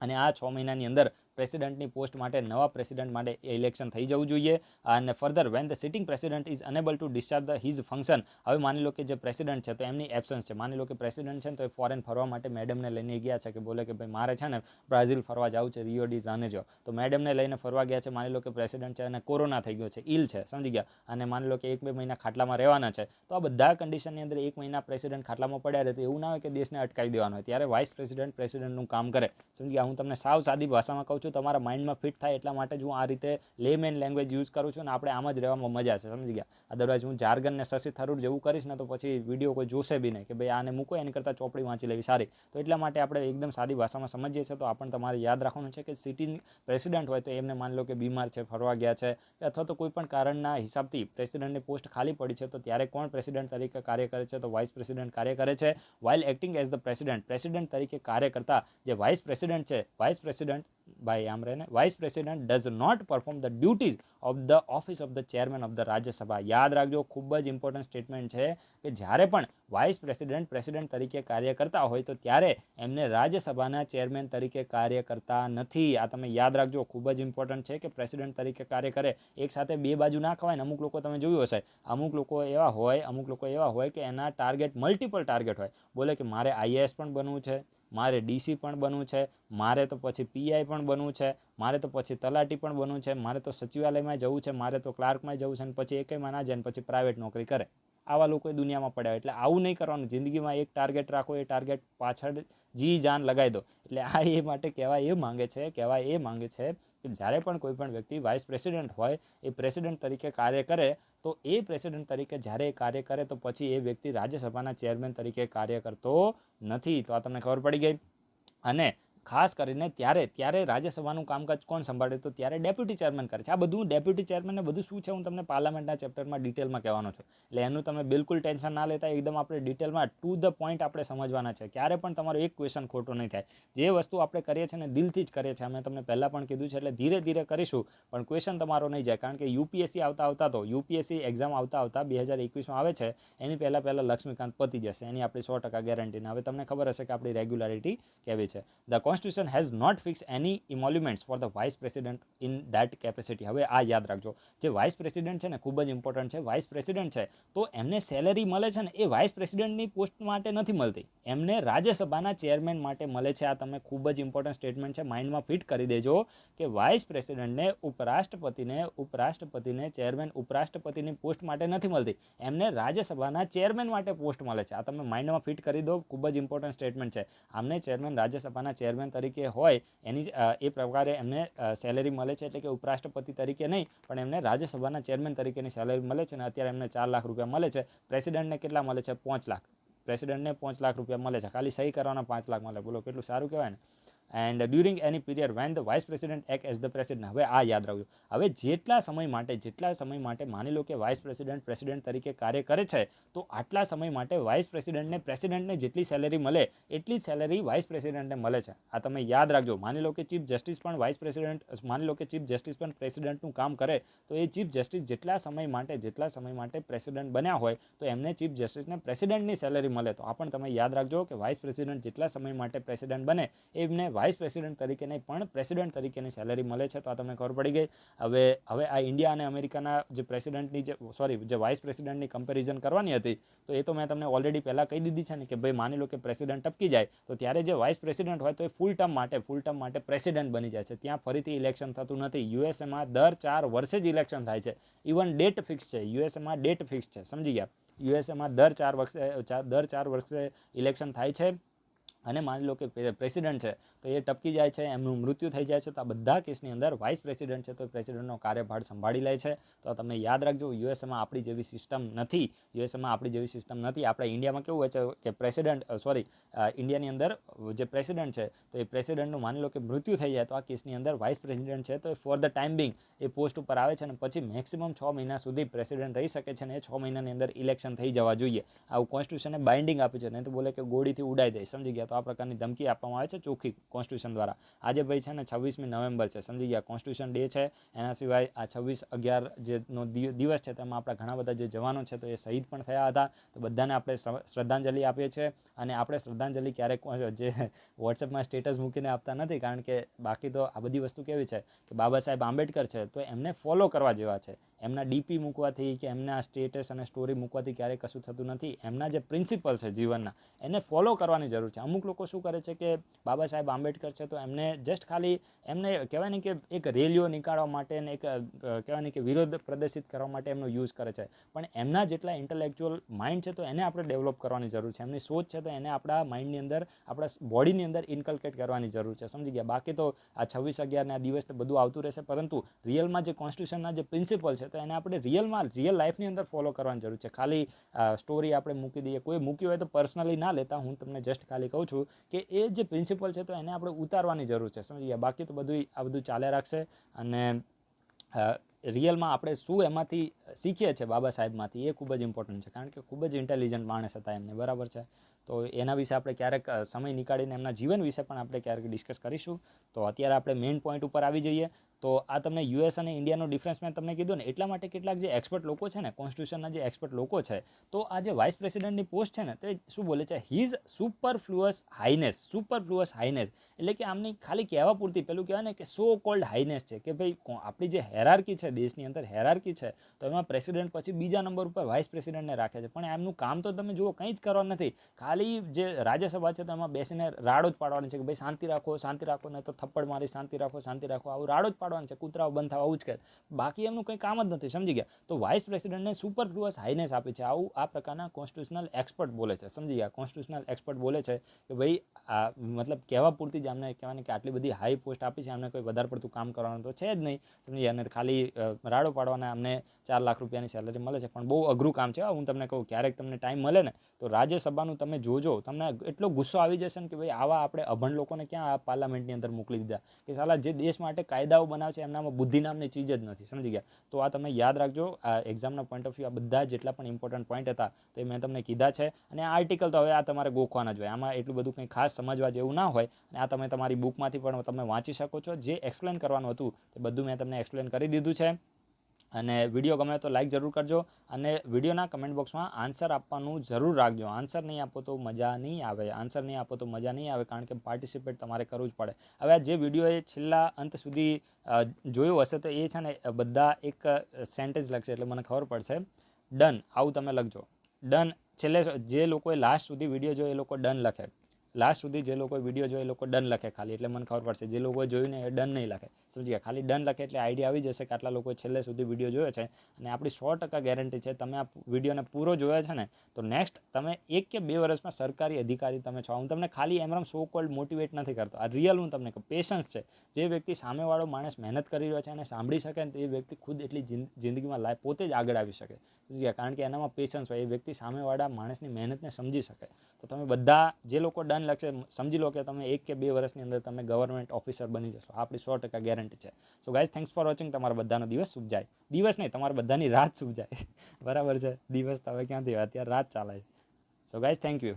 અને આ 6 મહિનાની અંદર પ્રેસિડેન્ટની પોસ્ટ માટે, નવા પ્રેસિડેન્ટ માટે ઇલેક્શન થઈ જવું જોઈએ. અને further when the sitting president is enable two discharge his function. હવે માની લો કે જે પ્રેસિડેન્ટ છે તો એમની એબસન્સ છે. માની લો કે પ્રેસિડેન્ટ છે ને તો એ ફોરેન ફરવા માટે મેડમને લઈને ગયા છે, કે બોલે કે ભાઈ મારે છે ને બ્રાઝિલ ફરવા જવું છે, રિયો ડી જાનેરિયો. તો મેડમને લઈને ફરવા ગયા છે. માની લો કે પ્રેસિડેન્ટ છે અને કોરોના થઈ ગયો છે, ઇલ છે. સમજી ગયા? અને માની લો કે 1-2 મહિના ખાટલામાં રહેવાના છે. તો આ બધા કન્ડિશનની અંદર 1 મહિના પ્રેસિડેન્ટ ખાટલામાં પડ્યા રહે તો એવું ના હોય કે દેશને અટકાવી દેવાનો હોય. ત્યારે વાઇસ પ્રેસિડેન્ટનું કામ કરે. સમજી ગયા? હું તમને સાવ સાદી ભાષામાં કહું છું, તમારા માઇન્ડમાં ફિટ થાય એટલા માટે જ હું આ રીતે લેમેન લેંગ્વેજ યુઝ કરું છું. અને આપણે આમ જ રહેવામાં મજા છે. સમજી ગયા? અદરવાઇઝ હું જાર્ગન ને શશી થરૂર જેવું કરીશ ને તો પછી વિડીયો કોઈ જોશે બી નહીં, કે ભાઈ આને મૂકો, એની કરતાં ચોપડી વાંચી લેવી સારી. તો એટલા માટે આપણે એકદમ સાદી ભાષામાં સમજીએ છીએ. તો આપણને તમારે યાદ રાખવાનું છે કે સિટિંગ પ્રેસિડેન્ટ હોય તો એમને માની લો કે બીમાર છે, ફરવા ગયા છે, અથવા તો કોઈ પણ કારણના હિસાબથી પ્રેસિડેન્ટની પોસ્ટ ખાલી પડી છે, તો ત્યારે કોણ પ્રેસિડેન્ટ તરીકે કાર્ય કરે છે, તો વાઇસ પ્રેસિડેન્ટ કાર્ય કરે છે. While acting as the president તરીકે કાર્ય કરતા જે વાઇસ પ્રેસિડેન્ટ છે, vice president does not perform the duties of the office of the chairman of the Rajya Sabha. યાદ રાખજો, ખૂબ જ ઇમ્પોર્ટન્ટ સ્ટેટમેન્ટ છે કે જ્યારે પણ વાઇસ પ્રેસિડેન્ટ તરીકે કાર્ય કરતા હોય તો ત્યારે એમને રાજ્યસભાના ચેરમેન તરીકે કાર્ય કરતા નથી. આ તમે યાદ રાખજો, ખૂબ જ ઇમ્પોર્ટન્ટ છે કે પ્રેસિડેન્ટ તરીકે કાર્ય કરે. એક સાથે બે બાજુ ના ખવાય ને. અમુક લોકો તમે જોયું હશે, અમુક લોકો એવા હોય કે એના ટાર્ગેટ, મલ્ટિપલ ટાર્ગેટ હોય. બોલે કે મારે આઈએએસ પણ બનવું છે, મારે ડીસી પણ બનવું છે, મારે તો પછી પીઆઈ પણ બનવું છે, મારે તો પછી તલાટી પણ બનવું છે, મારે તો સચિવાલયમાં જવું છે, મારે તો ક્લાર્કમાં જવું છે, અને પછી એકેયમાં ના જાય ને પછી પ્રાઇવેટ નોકરી કરે. આવા લોકો દુનિયામાં પડ્યા. એટલે આવું નહીં કરવાનું. જિંદગીમાં એક ટાર્ગેટ રાખો, એ ટાર્ગેટ પાછળ જી જાન લગાવી દો. એટલે આ એ માટે કહેવા એ માંગે છે કે જ્યારે પણ કોઈ પણ વ્યક્તિ વાઇસ પ્રેસિડેન્ટ હોય, એ પ્રેસિડેન્ટ તરીકે કાર્ય કરે, તો એ પ્રેસિડેન્ટ તરીકે જ્યારે એ કાર્ય કરે તો પછી એ વ્યક્તિ રાજ્યસભાના ચેરમેન તરીકે કાર્ય કરતો નથી. તો આ તમને ખબર પડી ગઈ. અને ખાસ કરીને ત્યારે રાજ્યસભાનું કામકાજ કોણ સંભાળે તો ત્યારે ડેપ્યુટી ચેરમેન કરે છે. આ બધું ડેપ્યુટી ચેરમેન ને બધું શું છે હું તમને પાર્લામેન્ટના ચેપ્ટરમાં ડિટેલમાં કહેવાનો છું. એટલે એનું તમે બિલકુલ ટેન્શન ના લેતા, એકદમ આપણે ડિટેલમાં ટુ ધ પોઈન્ટ આપણે સમજવાના છે. ક્યારે પણ તમારો એક ક્વેશ્ચન ખોટો નહીં થાય. જે વસ્તુ આપણે કરીએ છીએ ને દિલથી જ કરીએ છીએ, અમે તમને પહેલાં પણ કીધું છે, એટલે ધીરે ધીરે કરીશું પણ ક્વેશ્ચન તમારો નહીં જાય. કારણ કે યુપીએસસી યુપીએસસી એક્ઝામ આવતા 2021માં આવે છે, એની પહેલાં લક્ષ્મીકાંત પતી જશે, એની આપણી 100% ગેરંટી. હવે તમને ખબર હશે કે આપણી રેગ્યુલારિટી કેવી છે. The constitution has not fix any emoluments for the vice president in that capacity. હવે આ યાદ રાખજો, જે વાઇસ પ્રેસિડેન્ટ છે ને ખૂબ જ ઇમ્પોર્ટન્ટ છે. વાઇસ પ્રેસિડેન્ટ છે તો એમને સેલેરી મળે છે ને એ વાઇસ પ્રેસિડેન્ટની પોસ્ટ માટે નથી મળતી, એમને રાજ્યસભાના ચેરમેન માટે મળે છે. આ તમે ખૂબ જ ઇમ્પોર્ટન્ટ સ્ટેટમેન્ટ છે, માઇન્ડમાં ફિટ કરી દેજો કે વાઇસ પ્રેસિડેન્ટને ઉપરાષ્ટ્રપતિને ચેરમેન ઉપરાષ્ટ્રપતિની પોસ્ટ માટે નથી મળતી, એમને રાજ્યસભાના ચેરમેન માટે પોસ્ટ મળે છે. આ તમે માઇન્ડમાં ફિટ કરી દો, ખૂબ જ ઇમ્પોર્ટન્ટ સ્ટેટમેન્ટ છે. આમને ચેરમેન રાજ્યસભાના ચેરમેન તરીકે હોય એની એ પ્રકારે એમને સેલેરી મળે છે, એટલે કે ઉપરાષ્ટ્રપતિ તરીકે નહીં પણ એમને રાજ્યસભાના ચેરમેન તરીકેની સેલેરી મળે છે. અને અત્યારે એમને 4 લાખ રૂપિયા મળે છે. પ્રેસિડેન્ટને કેટલા મળે છે? 5 લાખ. પ્રેસિડેન્ટને 5 લાખ રૂપિયા મળે છે, ખાલી સહી કરવાના 5 લાખ મળે. બોલો કેટલું સારું કહેવાય ને. And during any period when the vice president act as the president. હવે આ યાદ રાખજો, હવે જેટલા સમય માટે માની લો કે વાઇસ પ્રેસિડેન્ટ તરીકે કાર્ય કરે છે, તો આટલા સમય માટે વાઇસ પ્રેસિડેન્ટને જેટલી સેલેરી મળે એટલી જ સેલેરી વાઇસ પ્રેસિડેન્ટને મળે છે. આ તમે યાદ રાખજો. માની લો કે ચીફ જસ્ટિસ પણ પ્રેસિડેન્ટનું કામ કરે, તો એ ચીફ જસ્ટિસ જેટલા સમય માટે પ્રેસિડેન્ટ બન્યા હોય તો એમને ચીફ જસ્ટિસને પ્રેસિડેન્ટની સેલેરી મળે. તો આ પણ તમે યાદ રાખજો કે વાઇસ પ્રેસિડેન્ટ જેટલા સમય માટે પ્રેસિડેન્ટ બને એમને વાઇસ પ્રેસિડેન્ટ તરીકે નહીં પણ પ્રેસિડેન્ટ તરીકેની સેલેરી મળે છે. તો આ તમને ખબર પડી ગઈ. હવે આ ઇન્ડિયા અને અમેરિકાના જે જે વાઇસ પ્રેસિડેન્ટની કમ્પેરિઝન કરવાની હતી, તો એ તો મેં તમને ઓલરેડી પહેલાં કહી દીધી છે ને કે ભાઈ માની લો કે પ્રેસિડેન્ટ ટપકી જાય તો ત્યારે જે વાઇસ પ્રેસિડેન્ટ હોય તો એ ફૂલ ટર્મ માટે પ્રેસિડેન્ટ બની જાય છે. ત્યાં ફરીથી ઇલેક્શન થતું નથી. યુએસએમાં દર 4 વર્ષે જ ઇલેક્શન થાય છે. ઇવન ડેટ ફિક્સ છે, યુએસએમાં ડેટ ફિક્સ છે, સમજી ગયા. યુએસએમાં દર 4 વર્ષે ઇલેક્શન થાય છે. અને માની લો કે પ્રેસિડેન્ટ છે તો એ ટપકી જાય છે, એમનું મૃત્યુ થઈ જાય છે, તો આ બધા કેસની અંદર વાઇસ પ્રેસિડેન્ટ છે તો પ્રેસિડેન્ટનો કાર્યભાર સંભાળી લે છે. તો તમે યાદ રાખજો, યુએસએમાં આપણી જેવી સિસ્ટમ નથી. આપણે ઇન્ડિયામાં કેવું હોય છે કે ઇન્ડિયાની અંદર જે પ્રેસિડેન્ટ છે તો એ પ્રેસિડેન્ટનું માની લો કે મૃત્યુ થઈ જાય તો આ કેસની અંદર વાઇસ પ્રેસિડેન્ટ છે તો for the time Bing A post ઉપર આવે છે અને પછી મેક્સિમમ 6 મહિના સુધી પ્રેસિડેન્ટ રહી શકે છે. અને એ 6 મહિનાની અંદર ઇલેક્શન થઈ જવા જોઈએ. આવું કોન્સ્ટિટ્યુશને બાઇન્ડિંગ આપ્યું છે, નહીં તો બોલે કે ગોળીથી ઉડાઈ દે, સમજી ગયા. તો આ પ્રકારની ધમકી આપવામાં આવે છે ચોખ્ખી કોન્સ્ટિટ્યુશન દ્વારા. આજે ભાઈ છે ને 26મી નવેમ્બર છે, સમજી ગયા, કોન્સ્ટિટ્યુશન ડે છે. એના સિવાય આ 26/11 જેનો દિવસ છે તેમાં આપણા ઘણા બધા જે જવાનો છે તો એ શહીદ પણ થયા હતા. તો બધાને આપણે શ્રદ્ધાંજલિ આપીએ છીએ. અને આપણે શ્રદ્ધાંજલિ ક્યારેક જે વોટ્સએપમાં સ્ટેટસ મૂકીને આપતા નથી, કારણ કે બાકી તો આ બધી વસ્તુ કેવી છે કે બાબા સાહેબ આંબેડકર છે તો એમને ફોલો કરવા જેવા છે. એમના ડીપી મૂકવાથી કે એમના સ્ટેટસ અને સ્ટોરી મૂકવાથી ક્યારેય કશું થતું નથી. એમના જે પ્રિન્સિપલ છે જીવનના એને ફોલો કરવાની જરૂર છે. અમુક લોકો શું કરે છે કે બાબા સાહેબ આંબેડકર છે તો એમને જસ્ટ ખાલી એમને કહેવાય ને કે એક રેલીઓ નીકાળવા માટે ને એક કહેવાય ને કે વિરોધ પ્રદર્શિત કરવા માટે એમનો યુઝ કરે છે. પણ એમના જેટલા ઇન્ટેલેક્ચ્યુઅલ માઇન્ડ છે તો એને આપણે ડેવલપ કરવાની જરૂર છે. એમની સોચ છે તો એને આપણા માઇન્ડની અંદર, આપણા બોડીની અંદર ઇન્કલ્કેટ કરવાની જરૂર છે, સમજી ગયા. બાકી તો આ 26/11 ને આ દિવસ બધું આવતું રહેશે, પરંતુ રિયલમાં જે કોન્સ્ટિટ્યુશનના જે પ્રિન્સિપલ છે તો એને આપણે રિયલ લાઈફની અંદર ફોલો કરવાની જરૂર છે. ખાલી સ્ટોરી આપણે મૂકી દઈએ, કોઈ મૂકી હોય તો પર્સનલી ના લેતા, હું તમને જસ્ટ ખાલી કહું છું કે એ જે પ્રિન્સિપલ છે તો એને આપણે ઉતારવાની જરૂર છે, સમજી ગયા. બાકી તો બધું ચાલે રાખશે. અને રિયલમાં આપણે શું એમાંથી શીખીએ છીએ બાબા સાહેબમાંથી એ ખૂબ જ ઇમ્પોર્ટન્ટ છે, કારણ કે ખૂબ જ ઇન્ટેલિજન્ટ માણસ હતા એમને, બરાબર છે. તો એના વિશે આપણે ક્યારેક સમય નીકાળીને એમના જીવન વિશે પણ આપણે ક્યારેક ડિસ્કસ કરીશું. તો અત્યારે આપણે મેઇન પોઈન્ટ ઉપર આવી જઈએ. તો આ તમને યુએસ અને ઇન્ડિયાનો ડિફરન્સ મેં તમને કીધું ને, એટલા માટે કેટલાક જે એક્સપર્ટ લોકો છે ને, કોન્સ્ટિટ્યુશનના જે એક્સપર્ટ લોકો છે, તો આ જે વાઇસ પ્રેસિડેન્ટની પોસ્ટ છે ને તે શું બોલે છે, હિઝ સુપરફ્લુઅસ હાઇનેસ. એટલે કે આમની ખાલી કહેવા પૂરતી પેલું કહેવાય ને કે સો કોલ્ડ હાઇનેસ છે કે ભાઈ આપણી જે હેરાર્કી છે, દેશની અંદર હેરાર્કી છે, તો એમાં પ્રેસિડેન્ટ પછી બીજા નંબર ઉપર વાઇસ પ્રેસિડેન્ટને રાખે છે. પણ એમનું કામ તો તમે જુઓ કંઈ જ કરવાનું નથી. ખાલી જે રાજ્યસભા છે તો એમાં બેસીને રાડો જ પાડવાની છે કે ભાઈ શાંતિ રાખો, નહીં તો થપ્પડ મારી, શાંતિ રાખો, આવું રાડો જ પાડવાના છે, કૂતરાઓ બંધ થવા, આવું જ કરે, બાકી એમનું કંઈ કામ જ નથી, સમજી ગયા. તો વાઇસ પ્રેસિડેન્ટને સુપરફ્લુઅસ હાઇનેસ આપી છે, આવું આ પ્રકારના કોન્સ્ટિટ્યુશનલ એક્સપર્ટ બોલે છે, સમજી ગયા. કોન્સ્ટિટ્યુશનલ એક્સપર્ટ બોલે છે કે ભાઈ આ મતલબ કહેવા પૂરતી જ આમને કહેવાની કે આટલી બધી હાઈ પોસ્ટ આપી છે, આમને કોઈ વધારે પડતું કામ કરવાનું તો છે જ નહીં, સમજી ગયા. અને ખાલી રાડો પાડવાના અમને 4 લાખ રૂપિયાની સેલરી મળે છે, પણ બહુ અઘરું કામ છે. હું તમને કહું, ક્યારેક તમને ટાઈમ મળે ને તો રાજ્યસભાનું તમે જોજો, તમને એટલો ગુસ્સો આવી જશે ને કે ભાઈ આવા આપણે અભણ લોકોને ક્યાં આ પાર્લામેન્ટની અંદર મોકલી દીધા, કે સાલા જે દેશ માટે કાયદાઓ બનાવે છે એમનામાં બુદ્ધિ નામની ચીજ જ નથી, સમજી ગયા. તો આ તમે યાદ રાખજો. આ એક્ઝામના પોઈન્ટ ઓફ વ્યૂ આ બધા જેટલા પણ ઇમ્પોર્ટન્ટ પોઈન્ટ હતા તો એ મેં તમને કીધા છે. અને આ આર્ટિકલ તો હવે આ તમારે ગોખવાના જ હોય, આમાં એટલું બધું કંઈ ખાસ સમજવા જેવું ના હોય, અને આ તમે તમારી બુકમાંથી પણ તમે વાંચી શકો છો. જે એક્સપ્લેન કરવાનું હતું તે બધું મેં તમને એક્સપ્લેન કરી દીધું છે. અને વિડીયો ગમે તો લાઈક જરૂર કરજો, અને વિડીયોના કમેન્ટ બોક્સમાં આન્સર આપવાનું જરૂર રાખજો. આન્સર નહીં આપો તો મજા નહીં આવે, આન્સર નહીં આપો તો મજા નહીં આવે, કારણ કે પાર્ટિસિપેટ તમારે કરવું જ પડે. હવે જે વિડીયોએ છેલ્લા અંત સુધી જોયું હશે તો એ છે ને બધા એક સેન્ટેન્સ લખશે એટલે મને ખબર પડશે. ડન, આવું તમે લખજો, ડન. છેલ્લે જે લોકોએ લાસ્ટ સુધી વિડીયો જોયો એ લોકો ડન લખે, લાસ્ટ સુધી જે લોકોએ વિડીયો જોયો એ લોકો ડન લખે ખાલી, એટલે મને ખબર પડશે. જે લોકોએ જોયું ને એ ડન નહીં લખે, સમજી ગયા. ખાલી ડન લખે એટલે આઈડિયા આવી જશે કે આટલા લોકોએ છેલ્લે સુધી વિડીયો જોયો છે. અને આપણી 100% ગેરંટી છે, તમે આ વિડીયોને પૂરો જોયો છે ને તો નેક્સ્ટ તમે 1 કે 2 વર્ષમાં સરકારી અધિકારી તમે છો. હું તમને ખાલી એમરામ સો કોલ્ડ મોટિવેટ નથી કરતો, આ રિયલ હું તમને કહું. પેશન્સ છે, જે વ્યક્તિ સામેવાળો માણસ મહેનત કરી રહ્યો છે અને સાંભળી શકે ને તો એ વ્યક્તિ ખુદ એટલી જિંદગીમાં પોતે જ આગળ આવી શકે, સમજી ગયા. કારણ કે એનામાં પેશન્સ હોય, એ વ્યક્તિ સામેવાળા માણસની મહેનતને સમજી શકે. તો તમે બધા જે લોકો ડન લખશે, સમજી લો કે તમે 1 કે 2 વર્ષની અંદર તમે ગવર્મેન્ટ ઓફિસર બની જશો, આપણી 100% ગેરંટી છે. So guys, thanks for watching. તમારા બધાનો દિવસ શુભ જાય, દિવસ નહીં તમારા બધાની રાત શુભ જાય. બરાબર છે, દિવસ તો હવે ક્યાંથી, અત્યારે રાત ચાલે છે. So guys, thank you.